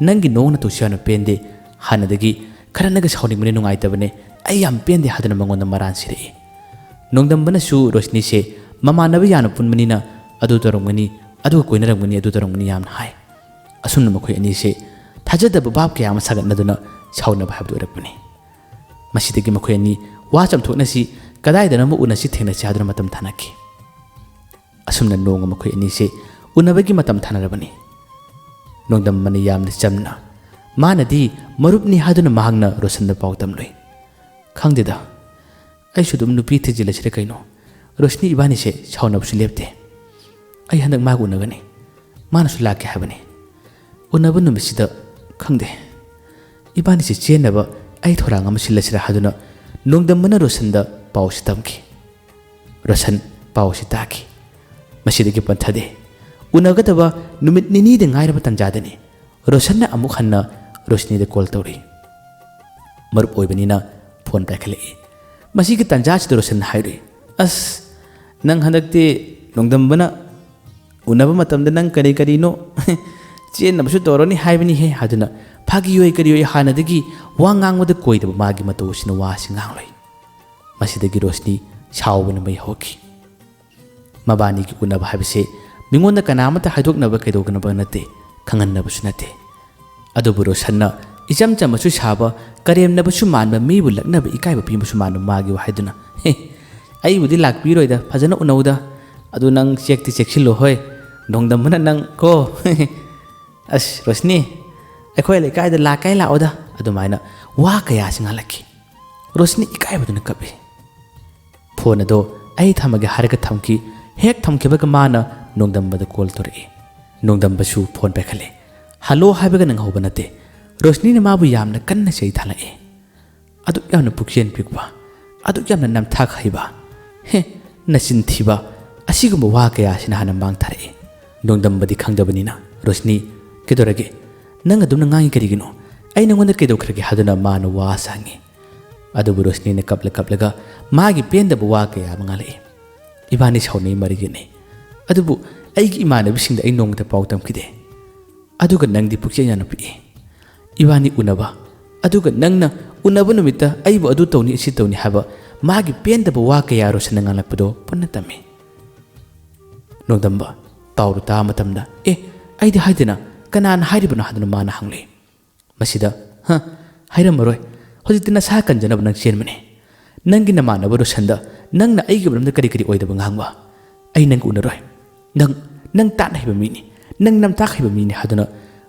A: ꯅꯪꯒꯤ ꯅꯣꯡꯅ ꯇꯧꯁꯤ ꯌꯥꯝꯅ ꯄꯦꯟꯗꯦ ꯍꯥꯟꯅꯗꯒꯤ ꯈꯔ ꯅꯪꯒ ꯁꯥꯎꯅꯤꯡꯕꯅꯤ ꯅꯨꯡꯉꯥꯏꯇꯕꯅꯦ ꯑꯩ ꯌꯥꯝ ꯄꯦꯟꯗꯦ ꯍꯥꯏꯗꯨꯅ ꯃꯉꯣꯟꯗ ꯃꯔꯥꯟ ꯁꯤꯔꯛꯏ ꯅꯣꯡꯗꯝꯕꯅꯁꯨ ꯔꯣꯁꯅꯤꯁꯦ ꯃꯃꯥꯟꯅꯕ ꯌꯥꯝꯅ ꯄꯨꯟꯕꯅꯤꯅ ꯑꯗꯨ ꯇꯧꯔꯝꯒꯅꯤ ꯑꯗꯨꯒ ꯀꯣꯏꯅꯔꯝꯒꯅꯤ ꯑꯗꯨ ꯇꯧꯔꯝꯒꯅꯤ ꯌꯥꯝꯅ ꯍꯥꯏ ꯑꯁꯨꯝꯅ ꯃꯈꯣꯏ ꯑꯅꯤꯁꯦ ꯊꯥꯖꯗꯕ ꯚꯥꯞ ꯀꯌా ꯑꯃ ꯁꯥꯒꯠꯅꯗꯨꯅ ꯁꯥꯎꯅꯕ ꯍꯥꯏꯕꯗꯨ ꯑꯣꯏꯔꯛꯄꯅꯤ ꯃꯁꯤꯗꯒꯤ ꯃꯈꯣꯏ ꯑꯅꯤ ꯋꯥ ꯆꯝꯊꯣꯛꯅꯁꯤ ꯀꯗꯥꯏꯗꯅꯣꯃ ꯎꯅꯁꯤ ꯊꯦꯡꯅꯁꯤ ꯍꯥꯏꯗꯨꯅ ꯃꯇꯝ ꯊꯥꯅꯈꯤ ꯑꯁꯨꯝꯅ ꯅꯣꯡꯃ ꯃꯈꯣꯏ ꯑꯅꯤꯁꯦ ꯎꯅꯕꯒꯤ ꯃꯇꯝ ꯊꯥꯅꯔꯕꯅꯤ ꯅꯣꯡꯗꯝꯕꯅ ꯌꯥꯝꯅ ꯆꯝꯅ ꯃꯥꯅꯗꯤ ꯃꯔꯨꯞꯅꯤ ꯍꯥꯏꯗꯨꯅ ꯃꯍꯥꯛꯅ ꯔꯣꯁꯟꯗ ꯄꯥꯎ ꯇꯝꯂꯨꯏ ꯈꯪꯗꯦꯗ ꯑꯩꯁꯨ ꯑꯗꯨꯝ ꯅꯨꯄꯤ ꯊꯤꯖꯤꯜꯂꯁꯤꯔ ꯀꯩꯅꯣ ꯔꯣꯁꯅꯤ ꯏꯕꯥꯅꯤꯁꯦ ꯁꯥꯎꯅꯕꯁꯨ ꯂꯦꯞꯇꯦ ꯑꯩ ꯍꯟꯗꯛ ꯃꯥꯒ ꯎꯅꯒꯅꯤ ꯃꯥꯅꯁꯨ ꯂꯥꯛꯀꯦ ꯍꯥꯏꯕꯅꯤ ꯎꯅꯕ ꯅꯨꯃꯤꯠꯁꯤꯗ ꯈꯪꯗꯦ ꯏꯕꯥꯅꯤꯁꯦ ꯆꯦꯟꯅꯕ ꯑꯩ ꯊꯧꯔꯥꯡ ꯑꯃ ꯁꯤꯜꯂꯁꯤꯔ ꯍꯥꯏꯗꯨꯅ ꯅꯣꯡꯗꯝꯕꯅ ꯔꯣꯁꯟꯗ ꯄꯥꯎꯁꯤ ꯇꯝꯈꯤ ꯔꯣꯁꯟ ꯄꯥꯎꯁꯤ ꯇꯥꯈꯤ ꯃꯁꯤꯗꯒꯤ ꯄꯟꯊꯗꯦ ꯎꯅꯒꯗꯕ ꯅꯨꯃꯤꯠ 2ꯗ ꯉꯥꯏꯔꯕ ꯇꯟꯖꯥꯗꯅꯤ ꯔꯣꯁꯟꯅ ꯑꯃꯨꯛ ꯍꯟꯅ ꯔꯣꯁꯅꯤꯗ ꯀꯣꯜ ꯇꯧꯔꯤ ꯃꯔꯨꯞ ꯑꯣꯏꯕꯅꯤꯅ ꯐꯣꯟ ꯄꯥꯏꯈꯠꯂꯛꯏ ꯃꯁꯤꯒꯤ ꯇꯟꯖꯥꯁꯤꯗ ꯔꯣꯁꯟꯅ ꯍꯥꯏꯔꯨꯏ ꯅꯪ ꯍꯟꯗꯛꯇꯤ ꯅꯣꯡꯗꯝꯕꯅ ꯎꯅꯕ ꯃꯇꯝꯗ ꯅꯪ ꯀꯔꯤꯅꯣ ꯆꯦꯟꯅꯕꯁꯨ ꯇꯧꯔꯅꯤ ꯍꯥꯏꯕꯅꯤꯍꯦ ꯍꯥꯏꯗꯨꯅ ꯐꯥꯒꯤꯌꯣꯏ ꯀꯔꯤꯌꯣꯏ ꯍꯥꯟꯅꯗꯒꯤ ꯋꯥ ꯉꯥꯡꯕꯗ ꯀꯣꯏꯗꯕ ꯃꯥꯒꯤ ꯃꯇꯧ ꯑꯁꯤꯅ ꯋꯥꯁꯤ ꯉꯥꯡꯂꯣꯏ ꯃꯁꯤꯗꯒꯤ ꯔꯣꯁꯅꯤ ꯁꯥꯎꯕꯅ ꯃꯩ ꯍꯧꯈꯤ ꯃꯕꯥꯅꯤꯒꯤ ꯎꯅꯕ ꯍꯥꯏꯕꯁꯦ ꯃꯤꯉꯣꯟꯗ ꯀꯅꯥꯃꯠꯇ ꯍꯥꯏꯗꯣꯛꯅꯕ ꯀꯩꯗꯧꯒꯅꯕ ꯅꯠꯇꯦ ꯈꯪꯍꯟꯅꯕꯁꯨ ꯅꯠꯇꯦ ꯑꯗꯨꯕꯨ ꯔꯣꯁꯟꯅ ꯏꯆꯝ ꯆꯝꯕꯁꯨ ꯁꯥꯕ ꯀꯔꯦꯝꯅꯕꯁꯨ ꯃꯥꯟꯕ ꯃꯤꯕꯨ ꯂꯛꯅꯕ ꯏꯀꯥꯏꯕ ꯄꯤꯕꯁꯨ ꯃꯥꯟꯕ ꯃꯥꯒꯤ ꯋꯥꯍꯩꯗꯨꯅ ꯑꯩꯕꯨꯗꯤ ꯂꯥꯛꯄꯤꯔꯣꯏꯗ ꯐꯖꯅ ꯎꯅꯧꯗ ꯑꯗꯨ ꯅꯪ ꯆꯦꯛꯇꯤ ꯆꯦꯛꯁꯤꯜꯂꯣ ꯍꯣꯏ ꯅꯣꯡꯗꯝꯕꯅ ꯅꯪ ꯀꯣ ꯔꯣꯁꯅꯤ ꯑꯩꯈꯣꯏ ꯂꯩꯀꯥꯏꯗ ꯂꯥꯛꯀꯥꯏ ꯂꯥꯛꯑꯣꯗ ꯑꯗꯨꯃꯥꯏꯅ ꯋꯥ ꯀꯌꯥꯁꯤ ꯉꯥꯡꯂꯛꯈꯤ ꯔꯣꯁꯅꯤ ꯏꯀꯥꯏꯕꯗꯨꯅ ꯀꯞꯄꯤ ꯐꯣꯟ ꯑꯗꯣ ꯑꯩ ꯊꯝꯃꯒꯦ ꯍꯥꯏꯔꯒ ꯊꯝꯈꯤ ꯍꯦꯛ ꯊꯝꯈꯤꯕꯒ ꯃꯥꯅ ꯅꯣꯡꯗꯝꯕꯗ ꯀꯣꯜ ꯇꯧꯔꯛꯏ ꯅꯣꯡꯗꯝꯕꯁꯨ ꯐꯣꯟ ꯄꯥꯏꯈꯠꯂꯦ ꯍꯜꯂꯣ ꯍꯥꯏꯕꯒ ꯅꯪꯍꯧꯕ ꯅꯠꯇꯦ ꯔꯣꯁꯅꯤꯅ ꯃꯥꯕꯨ ꯌꯥꯝꯅ ꯀꯟꯅ ꯆꯩ ꯊꯥꯜꯂꯛꯏ ꯑꯗꯨꯛ ꯌꯥꯝꯅ ꯄꯨꯛꯆꯦꯜ ꯄꯤꯛꯄ ꯑꯗꯨꯛ ꯌꯥꯝꯅ ꯅꯝꯊꯥꯛ ꯍꯩꯕ ꯅꯆꯤꯟ ꯊꯤꯕ ꯑꯁꯤꯒꯨꯝꯕ ꯋꯥ ꯀꯌꯥꯁꯤꯅ ꯍꯥꯟꯅ ꯃꯥꯡ ꯊꯥꯔꯛꯏ ꯅꯣꯡꯗꯝꯕꯗꯤ ꯈꯪꯗꯕꯅꯤꯅ ꯔꯣꯁꯅꯤ ꯀꯩꯗꯧꯔꯒꯦ ꯅꯪ ꯑꯗꯨꯝꯅ ꯉꯥꯡꯉꯤ ꯀꯔꯤꯒꯤꯅꯣ ꯑꯩ ꯅꯉꯣꯟꯗ ꯀꯩꯗꯧꯈ꯭ꯔꯒꯦ ꯍꯥꯏꯗꯨꯅ ꯃꯥꯅ ꯋꯥ ꯁꯥꯡꯉꯤ ꯑꯗꯨꯕꯨ ꯔꯣꯁꯅꯤꯅ ꯀꯞꯂꯒ ꯃꯥꯒꯤ ꯄꯦꯟꯗꯕ ꯋꯥ ꯀꯌꯥ ꯑꯃ ꯉꯥꯡꯂꯛꯏ ꯏꯕꯥꯅꯤ ꯁꯥꯎꯅꯩ ꯃꯔꯩ ꯑꯗꯨꯕꯨ ꯑꯩꯒꯤ ꯏꯃꯥꯟꯅꯕꯤꯁꯤꯡꯗ ꯑꯩ ꯅꯣꯡꯃꯇ ꯄꯥꯎ ꯇꯝꯈꯤꯗꯦ ꯑꯗꯨꯒ ꯅꯪꯗꯤ ꯄꯨꯛꯆꯦꯜ ꯌꯥꯝꯅ ꯄꯤꯛꯏ ꯏꯕꯥꯅꯤ ꯎꯅꯕ ꯑꯗꯨꯒ ꯅꯪꯅ ꯎꯅꯕ ꯅꯨꯃꯤꯠꯇ ꯑꯩꯕꯨ ꯑꯗꯨ ꯇꯧꯅꯤ ꯑꯁꯤ ꯇꯧꯅꯤ ꯍꯥꯏꯕ ꯃꯥꯒꯤ ꯄꯦꯟꯗꯕ ꯋꯥ ꯀꯌꯥ ꯔꯣꯁꯟꯅ ꯉꯥꯡꯂꯛꯄꯗꯣ ꯄꯨꯟꯅ ꯇꯝꯃꯤ ꯅꯣꯡꯗꯝꯕ ꯇꯥꯎꯔꯨ ꯇꯥꯕ ꯃꯇꯝꯗ ꯑꯩꯗꯤ ꯍꯥꯏꯗꯅ ꯀꯅꯥꯅ ꯍꯥꯏꯔꯤꯕꯅꯣ ꯍꯥꯏꯗꯨꯅ ꯃꯥꯅ ꯍꯪꯂꯛꯏ ꯃꯁꯤꯗ ꯍꯥꯏꯔꯝꯃꯔꯣꯏ ꯍꯧꯖꯤꯛꯇꯤ ꯅꯁꯥ ꯀꯟꯖꯅꯕ ꯅꯪ ꯆꯦꯟꯕꯅꯤ ꯅꯪꯒꯤ ꯅꯃꯥꯟꯅꯕ ꯔꯣꯁꯟꯗ ꯅꯪꯅ ꯑꯩꯒꯤ ꯃꯔꯝꯗ ꯀꯔꯤ ꯀꯔꯤ ꯑꯣꯏꯗꯕ ꯉꯥꯡꯕ ꯑꯩ ꯅꯪ ꯎꯅꯔꯣꯏ ꯅꯪ ꯇꯥꯠꯅ ꯍꯩꯕ ꯃꯤꯅꯤ ꯅꯪ ꯅꯝꯇꯥꯛ ꯍꯩꯕ ꯃꯤꯅꯤ ꯍꯥꯏꯗꯨꯅ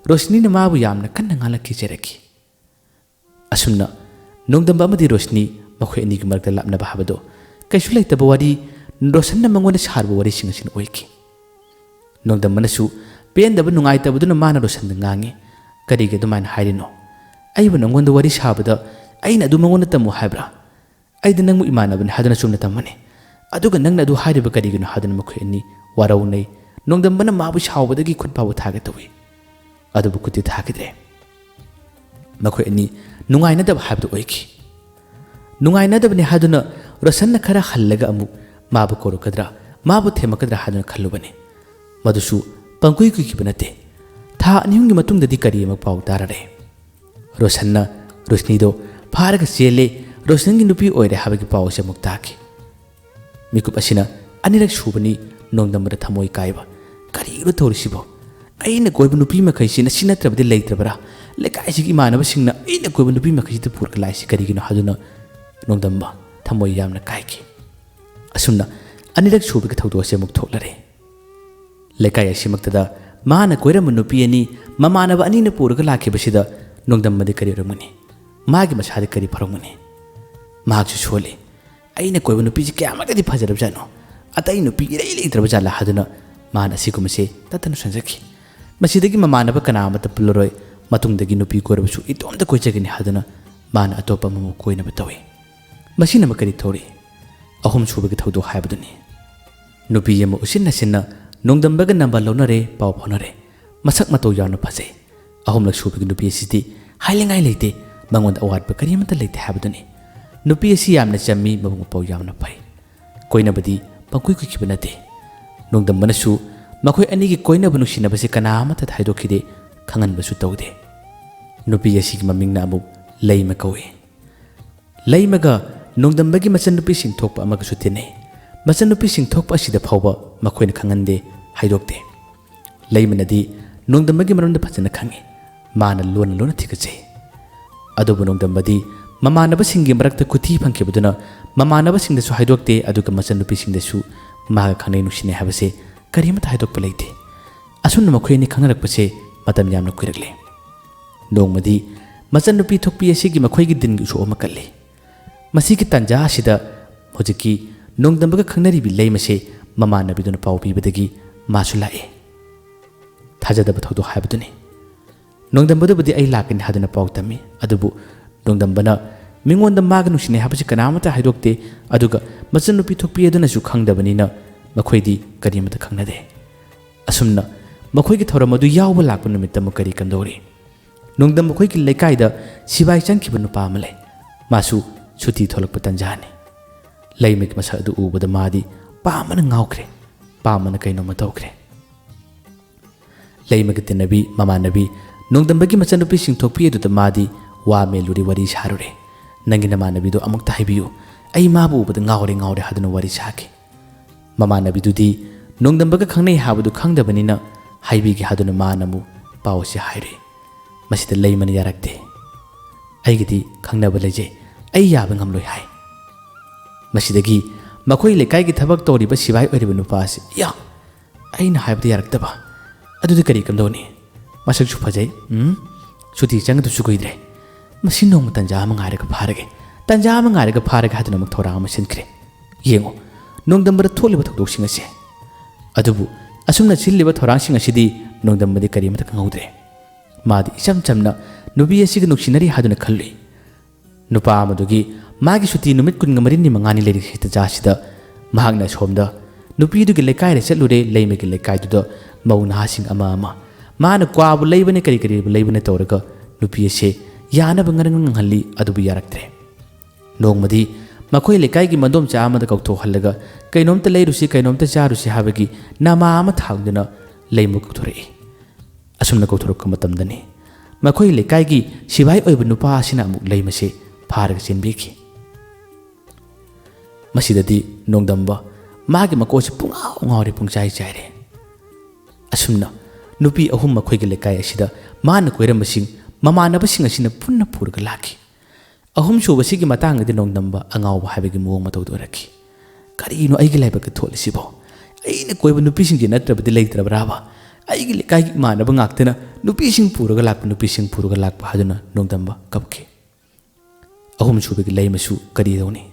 A: ꯔꯣꯁꯅꯤꯅ ꯃꯥꯕꯨ ꯌꯥꯝꯅ ꯀꯟꯅ ꯉꯥꯡꯂꯛꯈꯤ ꯆꯩꯔꯛꯈꯤ ꯑꯁꯨꯝꯅ ꯅꯣꯡꯗꯝꯕ ꯑꯃꯗꯤ ꯔꯣꯁꯅꯤ ꯃꯈꯣꯏ ꯑꯅꯤꯒꯤ ꯃꯔꯛꯇ ꯂꯥꯞꯅꯕ ꯍꯥꯏꯕꯗꯣ ꯀꯩꯁꯨ ꯂꯩꯇꯕ ꯋꯥꯔꯤ ꯔꯣꯁꯟꯅ ꯃꯉꯣꯟꯗ ꯁꯥꯔꯕ ꯋꯥꯔꯤꯁꯤꯡ ꯑꯁꯤꯅ ꯑꯣꯏꯈꯤ ꯅꯣꯡꯗꯝꯕꯅꯁꯨ ꯄꯦꯟꯗꯕ ꯅꯨꯡꯉꯥꯏꯇꯕꯗꯨꯅ ꯃꯥꯅ ꯔꯣꯁꯟꯗ ꯉꯥꯡꯉꯤ ꯀꯔꯤꯒꯤ ꯑꯗꯨꯃꯥꯏꯅ ꯍꯥꯏꯔꯤꯅꯣ ꯑꯩꯕꯨ ꯅꯉꯣꯟꯗ ꯋꯥꯔꯤ ꯁꯥꯕꯗ ꯑꯩꯅ ꯑꯗꯨ ꯃꯉꯣꯟꯗ ꯇꯝꯃꯨ ꯍꯥꯏꯕ꯭ꯔꯥ ꯑꯩꯗꯤ ꯅꯪꯕꯨ ꯏꯃꯥꯟꯅꯕꯅꯤ ꯍꯥꯏꯗꯨꯅ ꯆꯨꯝꯅ ꯇꯝꯃꯅꯤ ꯑꯗꯨꯒ ꯅꯪꯅ ꯑꯗꯨ ꯍꯥꯏꯔꯤꯕ ꯀꯔꯤꯒꯤꯅꯣ ꯍꯥꯏꯗꯨꯅ ꯃꯈꯣꯏ ꯑꯅꯤ ꯋꯥꯔꯧꯅꯩ ꯅꯣꯡꯗꯝꯕꯅ ꯃꯥꯕꯨ ꯁꯥꯎꯕꯗꯒꯤ ꯈꯨꯠ ꯐꯥꯎꯕ ꯊꯥꯒꯦ ꯇꯧꯏ ꯑꯗꯨꯕꯨ ꯈꯨꯠꯇꯤ ꯊꯥꯈꯤꯗ꯭ꯔꯦ ꯃꯈꯣꯏ ꯑꯅꯤ ꯅꯨꯡꯉꯥꯏꯅꯗꯕ ꯍꯥꯏꯕꯗꯨ ꯑꯣꯏꯈꯤ ꯅꯨꯡꯉꯥꯏꯅꯗꯕꯅꯤ ꯍꯥꯏꯗꯨꯅ ꯔꯣꯁꯟꯅ ꯈꯔ ꯍꯜꯂꯒ ꯑꯃꯨꯛ ꯃꯥꯕꯨ ꯀꯧꯔꯛꯀꯗ꯭ꯔꯥ ꯃꯥꯕꯨ ꯊꯦꯝꯃꯛꯀꯗ꯭ꯔꯥ ꯍꯥꯏꯗꯨꯅ ꯈꯜꯂꯨꯕꯅꯤ ꯃꯗꯨꯁꯨ ꯄꯪꯀꯨꯏ ꯀꯨꯏꯈꯤꯕ ꯅꯠꯇꯦ ꯊꯥ 2 ꯑꯃꯒꯤ ꯃꯇꯨꯡꯗꯗꯤ ꯀꯔꯤ ꯑꯃ ꯄꯥꯎ ꯇꯥꯔꯔꯦ ꯔꯣꯁꯟꯅ ꯔꯣꯁꯅꯤꯗꯣ ꯐꯥꯔꯒ ꯆꯦꯜꯂꯦ ꯔꯣꯁꯟꯒꯤ ꯅꯨꯄꯤ ꯑꯣꯏꯔꯦ ꯍꯥꯏꯕꯒꯤ ꯄꯥꯎ ꯑꯁꯤ ꯑꯃꯨꯛ ꯇꯥꯈꯤ ꯃꯤꯀꯨꯞ ꯑꯁꯤꯅ ꯑꯅꯤꯔꯛ ꯁꯨꯕꯅꯤ ꯅꯣꯡꯗꯝꯕꯗ ꯊꯃꯣꯏ ꯀꯥꯏꯕ ꯀꯔꯤꯅꯣ ꯇꯧꯔꯤꯁꯤꯕꯣ ꯑꯩꯅ ꯀꯣꯏꯕ ꯅꯨꯄꯤ ꯃꯈꯩꯁꯤꯅ ꯁꯤ ꯅꯠꯇ꯭ꯔꯕꯗꯤ ꯂꯩꯇ꯭ꯔꯕꯔꯥ ꯂꯩꯀꯥꯏꯁꯤꯒꯤ ꯏꯃꯥꯟꯅꯕꯁꯤꯡꯅ ꯑꯩꯅ ꯀꯣꯏꯕ ꯅꯨꯄꯤ ꯃꯈꯩꯁꯤꯗ ꯄꯨꯔꯒ ꯂꯥꯛꯏꯁꯤ ꯀꯔꯤꯒꯤꯅꯣ ꯍꯥꯏꯗꯨꯅ ꯅꯣꯡꯗꯝꯕ ꯊꯃꯣꯏ ꯌꯥꯝꯅ ꯀꯥꯏꯈꯤ ꯑꯁꯨꯝꯅ ꯑꯅꯤꯔꯛ ꯁꯨꯕꯒꯤ ꯊꯧꯗꯣꯛ ꯑꯁꯤ ꯑꯃꯨꯛ ꯊꯣꯛꯂꯔꯦ ꯂꯩꯀꯥꯏ ꯑꯁꯤꯃꯛꯇꯗ ꯃꯥꯅ ꯀꯣꯏꯔꯝꯕ ꯅꯨꯄꯤ ꯑꯅꯤ ꯃꯃꯥꯟꯅꯕ ꯑꯅꯤꯅ ꯄꯨꯔꯒ ꯂꯥꯛꯈꯤꯕꯁꯤꯗ ꯅꯣꯡꯗꯝꯕꯗꯤ ꯀꯔꯤ ꯑꯣꯏꯔꯝꯒꯅꯤ ꯃꯥꯒꯤ ꯃꯁꯥꯗꯤ ꯀꯔꯤ ꯐꯥꯎꯔꯝꯒꯅꯤ ꯃꯍꯥꯛꯁꯨ ꯁꯣꯜꯂꯤ ꯑꯩꯅ ꯀꯣꯏꯕ ꯅꯨꯄꯤꯁꯤ ꯀꯌꯥꯃꯛꯇꯗꯤ ꯐꯖꯔꯕꯖꯥꯠꯅꯣ ꯑꯇꯩ ꯅꯨꯄꯤ ꯏꯔꯩ ꯂꯩꯇ꯭ꯔꯕ ꯖꯥꯠꯂꯥ ꯍꯥꯏꯗꯨꯅ ꯃꯥꯅ ꯑꯁꯤꯒꯨꯝꯕꯁꯦ ꯇꯠꯇꯅ ꯁꯣꯟꯖꯈꯤ ꯃꯁꯤꯗꯒꯤ ꯃꯃꯥꯟꯅꯕ ꯀꯅꯥ ꯑꯃꯠꯇ ꯄꯨꯜꯂꯔꯣꯏ ꯃꯇꯨꯡꯗꯒꯤ ꯅꯨꯄꯤ ꯀꯣꯏꯔꯕꯁꯨ ꯏꯇꯣꯝꯇ ꯀꯣꯏꯖꯒꯅꯤ ꯍꯥꯏꯗꯨꯅ ꯃꯥꯅ ꯑꯇꯣꯞꯄ ꯑꯃꯕꯨ ꯀꯣꯏꯅꯕ ꯇꯧꯏ ꯃꯁꯤꯅ ꯀꯔꯤ ꯊꯧꯔꯤ ꯑꯍꯨꯝ ꯁꯨꯕꯒꯤ ꯊꯧꯗꯣꯛ ꯍꯥꯏꯕꯗꯨꯅꯤ ꯅꯨꯄꯤ ꯑꯃ ꯎꯁꯤꯟꯅ ꯅꯣꯡꯗꯝꯕꯒ ꯅꯝꯕꯔ ꯂꯧꯅꯔꯦ ꯄꯥꯎ ꯐꯥꯎꯅꯔꯦ ꯃꯁꯛ ꯃꯇꯧ ꯌꯥꯝꯅ ꯐꯖꯩ ꯑꯍꯨꯝꯂꯛ ꯁꯨꯕꯒꯤ ꯅꯨꯄꯤ ꯑꯁꯤꯗꯤ ꯍꯥꯏꯅꯤꯡꯉꯥꯏ ꯂꯩꯇꯦ ꯃꯉꯣꯟꯗ ꯑꯋꯥꯠꯄ ꯀꯔꯤꯃꯠꯇ ꯂꯩꯇꯦ ꯍꯥꯏꯕꯗꯨꯅꯤ ꯅꯨꯄꯤ ꯑꯁꯤ ꯌꯥꯝꯅ ꯆꯝꯃꯤ ꯃꯕꯨꯛ ꯃꯄꯥꯎ ꯌꯥꯝꯅ ꯐꯩ ꯀꯣꯏꯅꯕꯗꯤ ꯄꯪꯀꯨꯏ ꯀꯨꯏꯈꯤꯕ ꯅꯠꯇꯦ ꯅꯣꯡꯗꯝꯕꯅꯁꯨ ꯃꯈꯣꯏ ꯑꯅꯤꯒꯤ ꯀꯣꯏꯅꯕ ꯅꯨꯡꯁꯤꯅꯕꯁꯤ ꯀꯅꯥ ꯑꯃꯠꯇ ꯍꯥꯏꯗꯣꯛꯈꯤꯗꯦ ꯈꯪꯍꯟꯕꯁꯨ ꯇꯧꯗꯦ ꯅꯨꯄꯤ ꯑꯁꯤꯒꯤ ꯃꯃꯤꯡꯅ ꯑꯃꯨꯛ ꯂꯩꯃ ꯀꯧꯏ ꯂꯩꯃꯒ ꯅꯣꯡꯗꯝꯕꯒꯤ ꯃꯆꯟꯅꯨꯄꯤꯁꯤꯡ ꯊꯣꯛꯄ ꯑꯃꯒꯁꯨ ꯇꯤꯟꯅꯩ ꯃꯆꯟꯅꯨꯄꯤꯁꯤꯡ ꯊꯣꯛꯄ ꯑꯁꯤꯗ ꯐꯥꯎꯕ ꯃꯈꯣꯏꯅ ꯈꯪꯍꯟꯗꯦ ꯍꯥꯏꯗꯣꯛꯇꯦ ꯂꯩꯃꯅꯗꯤ ꯅꯣꯡꯗꯝꯕꯒꯤ ꯃꯔꯝꯗ ꯐꯖꯅ ꯈꯪꯏ ꯃꯥꯅ ꯂꯣꯟꯅ ꯊꯤꯒꯠꯆꯩ ꯑꯗꯨꯕꯨ ꯅꯣꯡꯗꯝꯕꯗꯤ ꯃꯃꯥꯟꯅꯕꯁꯤꯡꯒꯤ ꯃꯔꯛꯇ ꯈꯨꯊꯤ ꯐꯪꯈꯤꯕꯗꯨꯅ ꯃꯃꯥꯟꯅꯕꯁꯤꯡꯗꯁꯨ ꯍꯥꯏꯗꯣꯛꯇꯦ ꯑꯗꯨꯒ ꯃꯆꯟꯅꯨꯄꯤꯁꯤꯡꯗꯁꯨ ꯃꯥꯒ ꯈꯪꯅꯩ ꯅꯨꯡꯁꯤꯅꯩ ꯍꯥꯏꯕꯁꯦ ꯀꯔꯤꯃꯠꯇ ꯍꯥꯏꯗꯣꯛꯄ ꯂꯩꯇꯦ ꯑꯁꯨꯝꯅ ꯃꯈꯣꯏ ꯑꯅꯤ ꯈꯪꯅꯔꯛꯄꯁꯦ ꯃꯇꯝ ꯌꯥꯝꯅ ꯀꯨꯏꯔꯛꯂꯦ ꯅꯣꯡꯃꯗꯤ ꯃꯆꯟꯅꯨꯄꯤ ꯊꯣꯛꯄꯤ ꯑꯁꯤꯒꯤ ꯃꯈꯣꯏꯒꯤ ꯗꯤꯟꯒꯤ ꯎꯁꯣꯞ ꯑꯃ ꯀꯠꯂꯤ ꯃꯁꯤꯒꯤ ꯇꯥꯟꯖꯥ ꯑꯁꯤꯗ ꯍꯧꯖꯤꯛꯀꯤ ꯅꯣꯡꯗꯝꯕꯒ ꯈꯪꯅꯔꯤꯕꯤ ꯂꯩꯃꯁꯦ ꯃꯃꯥꯟꯅꯕꯤꯗꯨꯅ ꯄꯥꯎ ꯄꯤꯕꯗꯒꯤ ꯃꯥꯁꯨ ꯂꯥꯛꯑꯦ ꯊꯥꯖꯗꯕ ꯊꯧꯗꯣꯛ ꯍꯥꯏꯕꯗꯨꯅꯤ ꯅꯣꯡꯗꯝꯕꯗꯨꯕꯨꯗꯤ ꯑꯩ ꯂꯥꯛꯀꯅꯤ ꯍꯥꯏꯗꯨꯅ ꯄꯥꯎ ꯇꯝꯃꯤ ꯑꯗꯨꯕꯨ ꯅꯣꯡꯗꯝꯕꯅ ꯃꯤꯉꯣꯟꯗ ꯃꯥꯒ ꯅꯨꯡꯁꯤꯅꯩ ꯍꯥꯏꯕꯁꯤ ꯀꯅꯥꯃꯠꯇ ꯍꯥꯏꯗꯣꯛꯇꯦ ꯑꯗꯨꯒ ꯃꯆꯟꯅꯨꯄꯤ ꯊꯣꯛꯄꯤ ꯑꯗꯨꯅꯁꯨ ꯈꯪꯗꯕꯅꯤꯅ ꯃꯈꯣꯏꯗꯤ ꯀꯔꯤꯃꯠꯇ ꯈꯪꯅꯗꯦ ꯑꯁꯨꯝꯅ ꯃꯈꯣꯏꯒꯤ ꯊꯧꯔꯝ ꯑꯗꯨ ꯌꯥꯎꯕ ꯂꯥꯛꯄ ꯅꯨꯃꯤꯠꯇ ꯑꯃꯨꯛ ꯀꯔꯤ ꯀꯝꯗꯧꯔꯤ ꯅꯣꯡꯗꯝꯕ ꯃꯈꯣꯏꯒꯤ ꯂꯩꯀꯥꯏꯗ ꯁꯤꯕꯥꯏ ꯆꯪꯈꯤꯕ ꯅꯨꯄꯥ ꯑꯃ ꯂꯩ ꯃꯥꯁꯨ ꯁꯨꯇꯤ ꯊꯣꯛꯂꯛꯄ ꯇꯟꯖꯥꯅꯤ ꯂꯩꯃꯒꯤ ꯃꯁꯛ ꯑꯗꯨ ꯎꯕꯗ ꯃꯥꯗꯤ ꯄꯥꯝꯕꯅ ꯉꯥꯎꯈ꯭ꯔꯦ ꯄꯥꯝꯕꯅ ꯀꯩꯅꯣꯝꯃ ꯇꯧꯈ꯭ꯔꯦ ꯂꯩꯃꯒꯤ ꯇꯤꯟꯅꯕꯤ ꯃꯃꯥꯟꯅꯕꯤ ꯅꯣꯡꯗꯝꯕꯒꯤ ꯃꯆꯟꯅꯨꯄꯤꯁꯤꯡ ꯊꯣꯛꯄꯤ ꯑꯗꯨꯗ ꯃꯥꯗꯤ ꯋꯥ ꯃꯦꯜꯂꯨꯔꯦ ꯋꯥꯔꯤ ꯁꯥꯔꯨꯔꯦ ꯅꯪꯒꯤ ꯅꯃꯥꯟꯅꯕꯤꯗꯣ ꯑꯃꯨꯛꯇ ꯍꯥꯏꯕꯤꯌꯨ ꯑꯩ ꯃꯥꯕꯨ ꯎꯕꯗ ꯉꯥꯎꯔꯦ ꯍꯥꯏꯗꯨꯅ ꯋꯥꯔꯤ ꯁꯥꯈꯤ ꯃꯃꯥꯟꯅꯕꯤꯗꯨꯗꯤ ꯅꯣꯡꯗꯝꯕꯒ ꯈꯪꯅꯩ ꯍꯥꯏꯕꯗꯨ ꯈꯪꯗꯕꯅꯤꯅ ꯍꯥꯏꯕꯤꯒꯦ ꯍꯥꯏꯗꯨꯅ ꯃꯥꯅ ꯑꯃꯨꯛ ꯄꯥꯎ ꯑꯁꯤ ꯍꯥꯏꯔꯦ ꯃꯁꯤꯗ ꯂꯩꯃꯅ ꯌꯥꯔꯛꯇꯦ ꯑꯩꯒꯤꯗꯤ ꯈꯪꯅꯕ ꯂꯩꯖꯩ ꯑꯩ ꯌꯥꯕ ꯉꯝꯂꯣꯏ ꯍꯥꯏ ꯃꯁꯤꯗꯒꯤ ꯃꯈꯣꯏ ꯂꯩꯀꯥꯏꯒꯤ ꯊꯕꯛ ꯇꯧꯔꯤꯕ ꯁꯤꯕꯥꯏ ꯑꯣꯏꯔꯤꯕ ꯅꯨꯄꯥ ꯑꯁꯤ ꯑꯩꯅ ꯍꯥꯏꯕꯗ ꯌꯥꯔꯛꯇꯕ ꯑꯗꯨꯗꯤ ꯀꯔꯤ ꯀꯝꯗꯧꯅꯤ ꯃꯁꯛꯁꯨ ꯐꯖꯩ ꯁꯨꯇꯤ ꯆꯪꯒꯗꯕꯁꯨ ꯀꯨꯏꯗ꯭ꯔꯦ ꯃꯁꯤ ꯅꯣꯡꯃ ꯇꯟꯖꯥ ꯑꯃ ꯉꯥꯏꯔꯒ ꯐꯥꯔꯒꯦ ꯍꯥꯏꯗꯨꯅ ꯑꯃꯨꯛ ꯊꯧꯔꯥꯡ ꯑꯃ ꯁꯤꯟꯈ꯭ꯔꯦ ꯌꯦꯡꯉꯨ ꯅꯣꯡꯗꯝꯕꯗ ꯊꯣꯛꯂꯤꯕ ꯊꯧꯗꯣꯛꯁꯤꯡ ꯑꯁꯤ ꯑꯗꯨꯕꯨ ꯑꯁꯨꯝꯅ ꯁꯤꯜꯂꯤꯕ ꯊꯧꯔꯥꯡꯁꯤꯡ ꯑꯁꯤꯗꯤ ꯅꯣꯡꯗꯝꯕꯗꯤ ꯀꯔꯤꯃꯠꯇ ꯈꯪꯍꯧꯗ꯭ꯔꯦ ꯃꯥꯗꯤ ꯏꯆꯝ ꯆꯝꯅ ꯅꯨꯄꯤ ꯑꯁꯤꯒ ꯅꯨꯡꯁꯤꯅꯔꯤ ꯍꯥꯏꯗꯨꯅ ꯈꯜꯂꯨꯏ ꯅꯨꯄꯥ ꯑꯃꯗꯨꯒꯤ ꯃꯥꯒꯤ ꯁꯨꯇꯤ ꯅꯨꯃꯤꯠ 24-5 ꯂꯩꯔꯤꯕ ꯇꯟꯖꯥꯁꯤꯗ ꯃꯍꯥꯛꯅ ꯑꯁꯣꯝꯗ ꯅꯨꯄꯤꯗꯨꯒꯤ ꯂꯩꯀꯥꯏꯗ ꯆꯠꯂꯨꯔꯦ ꯂꯩꯃꯒꯤ ꯂꯩꯀꯥꯏꯗꯨꯗ ꯃꯧ ꯅꯍꯥꯁꯤꯡ ꯑꯃ ꯃꯥꯅ ꯀ꯭ꯋꯥꯕꯨ ꯂꯩꯕꯅꯦ ꯀꯔꯤꯕꯨ ꯂꯩꯕꯅꯦ ꯇꯧꯔꯒ ꯅꯨꯄꯤ ꯑꯁꯤ ꯌꯥꯅꯕ ꯉꯪꯍꯜꯂꯤ ꯑꯗꯨꯕꯨ ꯌꯥꯔꯛꯇ꯭ꯔꯦ ꯅꯣꯡꯃꯗꯤ ꯃꯈꯣꯏ ꯂꯩꯀꯥꯏꯒꯤ ꯃꯗꯣꯝꯆꯥ ꯑꯃꯗ ꯀꯧꯊꯣꯛꯍꯜꯂꯒ ꯀꯩꯅꯣꯝꯇ ꯂꯩꯔꯨꯁꯤ ꯀꯩꯅꯣꯝꯇ ꯆꯥꯔꯨꯁꯤ ꯍꯥꯏꯕꯒꯤ ꯅꯃꯥ ꯑꯃ ꯊꯥꯡꯗꯨꯅ ꯂꯩꯃ ꯀꯧꯊꯣꯔꯛꯏ ꯑꯁꯨꯝꯅ ꯀꯧꯊꯣꯔꯛꯄ ꯃꯇꯝꯗꯅꯤ ꯃꯈꯣꯏ ꯂꯩꯀꯥꯏꯒꯤ ꯁꯤꯕꯥꯏ ꯑꯣꯏꯕ ꯅꯨꯄꯥ ꯑꯁꯤꯅ ꯑꯃꯨꯛ ꯂꯩꯃꯁꯦ ꯐꯥꯔꯒ ꯆꯦꯟꯕꯤꯈꯤ ꯃꯁꯤꯗꯗꯤ ꯅꯣꯡꯗꯝꯕ ꯃꯥꯒꯤ ꯃꯀꯣꯠꯁꯦ ꯄꯨꯡꯉꯥꯎ ꯉꯥꯎꯔꯦ ꯄꯨꯡꯆꯥꯏ ꯆꯥꯏꯔꯦ ꯑꯁꯨꯝꯅ ꯅꯨꯄꯤ 3 ꯃꯈꯣꯏꯒꯤ ꯂꯩꯀꯥꯏ ꯑꯁꯤꯗ ꯃꯥꯅ ꯀꯣꯏꯔꯝꯕꯁꯤꯡ ꯃꯃꯥꯟꯅꯕꯁꯤꯡ ꯑꯁꯤꯅ ꯄꯨꯟꯅ ꯄꯨꯔꯒ ꯂꯥꯛꯈꯤ ꯑꯍꯨꯝ ꯁꯨꯕꯁꯤꯒꯤ ꯃꯇꯥꯡꯗꯗꯤ ꯅꯣꯡꯗꯝꯕ ꯑꯉꯥꯎꯕ ꯍꯥꯏꯕꯒꯤ ꯃꯑꯣꯡ ꯃꯇꯧꯗ ꯑꯣꯏꯔꯛꯈꯤ꯫ ꯀꯔꯤꯅꯣ ꯑꯩꯒꯤ ꯂꯥꯏꯕꯛꯇ ꯊꯣꯛꯂꯤꯁꯤꯕꯣ? ꯑꯩꯅ ꯀꯣꯏꯕ ꯅꯨꯄꯤꯁꯤꯡꯁꯤ ꯅꯠꯇ꯭ꯔꯕꯗꯤ ꯂꯩꯇ꯭ꯔꯕ꯭ꯔꯥꯕ? ꯑꯩꯒꯤ ꯂꯩꯀꯥꯏꯒꯤ ꯏꯃꯥꯟꯅꯕ ꯉꯥꯛꯇꯅ ꯅꯨꯄꯤꯁꯤꯡ ꯄꯨꯔꯒ ꯂꯥꯛꯄ ꯍꯥꯏꯗꯨꯅ ꯅꯣꯡꯗꯝꯕ ꯀꯞꯈꯤ꯫ ꯑꯍꯨꯝ ꯁꯨꯕꯒꯤ ꯂꯩꯃꯁꯨ ꯀꯔꯤ ꯇꯧꯅꯤ?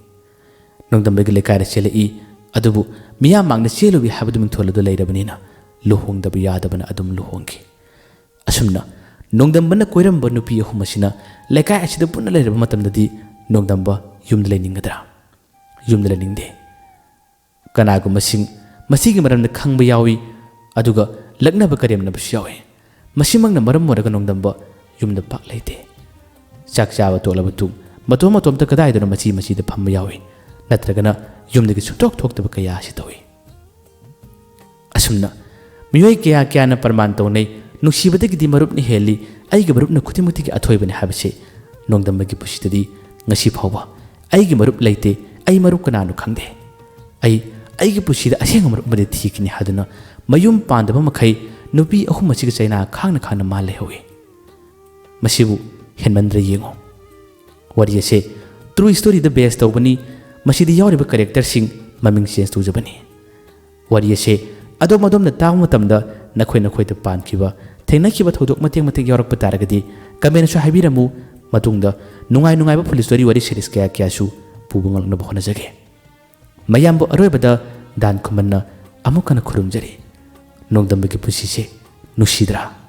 A: ꯅꯣꯡꯗꯝꯕꯒꯤ ꯂꯩꯀꯥꯏꯗ ꯆꯦꯜꯂꯛꯏ, ꯑꯗꯨꯕꯨ ꯃꯤꯌꯥꯝ ꯃꯥꯡꯗ ꯆꯦꯜꯂꯨꯕꯤ ꯍꯥꯏꯕꯗꯨ ꯃꯤꯡꯊꯣꯜ ꯑꯗꯨ ꯂꯩꯔꯕꯅꯤꯅ ꯂꯨꯍꯣꯡꯗꯕ ꯌꯥꯗꯕꯅ ꯑꯗꯨꯝ ꯂꯨꯍꯣꯡꯈꯤ꯫ ꯑꯁꯨꯝꯅ ꯅꯣꯡꯗꯝꯕꯅ ꯀꯣꯏꯔꯝꯕ ꯅꯨꯄꯤ ꯑꯍꯨꯝ ꯑꯁꯤꯅ ꯂꯩꯀꯥꯏ ꯑꯁꯤꯗ ꯄꯨꯟꯅ ꯂꯩꯔꯕ ꯃꯇꯝꯗꯗꯤ ꯅꯣꯡꯗꯝꯕ ꯌꯨꯝꯗ ꯂꯩꯅꯤꯡꯒꯗ꯭ꯔꯥ? ꯌꯨꯝꯗ ꯂꯩꯅꯤꯡꯗꯦ꯫ ꯀꯅꯥꯒꯨꯝꯕꯁꯤꯡ ꯃꯁꯤꯒꯤ ꯃꯔꯝꯗ ꯈꯪꯕ ꯌꯥꯎꯏ, ꯑꯗꯨꯒ ꯂꯛꯅꯕ ꯀꯔꯦꯝꯅꯕꯁꯨ ꯌꯥꯎꯏ꯫ ꯃꯁꯤꯃꯛꯅ ꯃꯔꯝ ꯑꯣꯏꯔꯒ ꯅꯣꯡꯗꯝꯕ ꯌꯨꯝꯗ ꯄꯥꯛ ꯂꯩꯇꯦ꯫ ꯆꯥꯛ ꯆꯥꯕ ꯇꯣꯛꯂꯕ ꯃꯇꯨꯡ ꯃꯇꯣꯝꯇ ꯀꯗꯥꯏꯗꯅꯣ ꯃꯆꯤꯗ ꯐꯝꯕ ꯌꯥꯎꯏ, ꯅꯠꯇ꯭ꯔꯒꯅ ꯌꯨꯝꯗꯒꯤ ꯁꯨꯡꯊꯣꯛ ꯊꯣꯛꯇꯕ ꯀꯌꯥ ꯑꯁꯤ ꯇꯧꯏ꯫ ꯑꯁꯨꯝꯅ ꯃꯤꯑꯣꯏ ꯀꯌꯥꯅ ꯄ꯭ꯔꯃꯥꯟ ꯇꯧꯅꯩ, ꯅꯨꯡꯁꯤꯕꯗꯒꯤꯗꯤ ꯃꯔꯨꯞꯅ ꯍꯦꯜꯂꯤ, ꯑꯩꯒꯤ ꯃꯔꯨꯞꯅ ꯈꯨꯗꯤꯡꯃꯛꯇꯒꯤ ꯑꯊꯣꯏꯕꯅꯤ ꯍꯥꯏꯕꯁꯦ ꯅꯣꯡꯗꯝꯕꯒꯤ ꯄꯨꯟꯁꯤꯗꯗꯤ ꯉꯁꯤ ꯐꯥꯎꯕ ꯑꯩꯒꯤ ꯃꯔꯨꯞ ꯂꯩꯇꯦ, ꯑꯩ ꯃꯔꯨꯞ ꯀꯅꯥꯅꯣ ꯈꯪꯗꯦ, ꯑꯩꯒꯤ ꯄꯨꯟꯁꯤꯗ ꯑꯁꯦꯡꯕ ꯃꯔꯨꯞ ꯑꯃꯗꯤ ꯊꯤꯈꯤꯅꯤ ꯍꯥꯏꯗꯨꯅ ꯃꯌꯨꯝ ꯄꯥꯟꯗꯕ ꯃꯈꯩ ꯅꯨꯄꯤ ꯑꯍꯨꯝ ꯑꯁꯤꯒ ꯆꯩꯅꯥ ꯈꯥꯡꯅ ꯃꯥ ꯂꯩꯍꯧꯏ꯫ ꯃꯁꯤꯕꯨ ꯍꯦꯟꯃꯟꯗ꯭ꯔ ꯌꯦꯡꯉꯨ꯫ ꯋꯥꯔꯤ ꯑꯁꯦ ꯇ꯭ꯔꯨ ꯁ꯭ꯇꯣꯔꯤꯗ ꯕꯦꯁ ꯇꯧꯕꯅꯤ꯫ ꯃꯁꯤꯗ ꯌꯥꯎꯔꯤꯕ ꯀꯦꯔꯦꯛꯇꯔꯁꯤꯡ ꯃꯃꯤꯡ ꯆꯦꯟꯖ ꯇꯧꯖꯕꯅꯤ꯫ ꯋꯥꯔꯤ ꯑꯁꯦ ꯑꯗꯣꯝꯅ ꯇꯥꯕ ꯃꯇꯝꯗ ꯅꯈꯣꯏꯗ ꯄꯥꯟꯈꯤꯕ ꯊꯦꯡꯅꯈꯤꯕ ꯊꯧꯗꯣꯛ ꯃꯇꯦꯛ ꯌꯥꯎꯔꯛꯄ ꯇꯥꯔꯒꯗꯤ ꯀꯃꯦꯟꯇꯁꯨ ꯍꯥꯏꯕꯤꯔꯝꯃꯨ꯫ ꯃꯇꯨꯡꯗ ꯅꯨꯡꯉꯥꯏꯕ ꯄꯨꯂꯤꯁ ꯁ꯭ꯇꯣꯔꯤ ꯋꯥꯔꯤ ꯁꯤꯔꯤꯁ ꯀꯌꯥꯁꯨ ꯄꯨꯕ ꯉꯝꯅꯕ ꯍꯣꯠꯅꯖꯒꯦ꯫ ꯃꯌꯥꯝꯕꯨ ꯑꯔꯣꯏꯕꯗ ꯗꯥꯟ ꯈꯨꯃꯟꯅ ꯑꯃꯨꯛ ꯍꯟꯅ ꯈꯨꯔꯨꯝꯖꯔꯤ꯫ ꯅꯣꯡꯗꯝꯕꯒꯤ ꯄꯨꯟꯁꯤꯁꯦ ꯅꯨꯡꯁꯤꯗ꯭ꯔꯥ?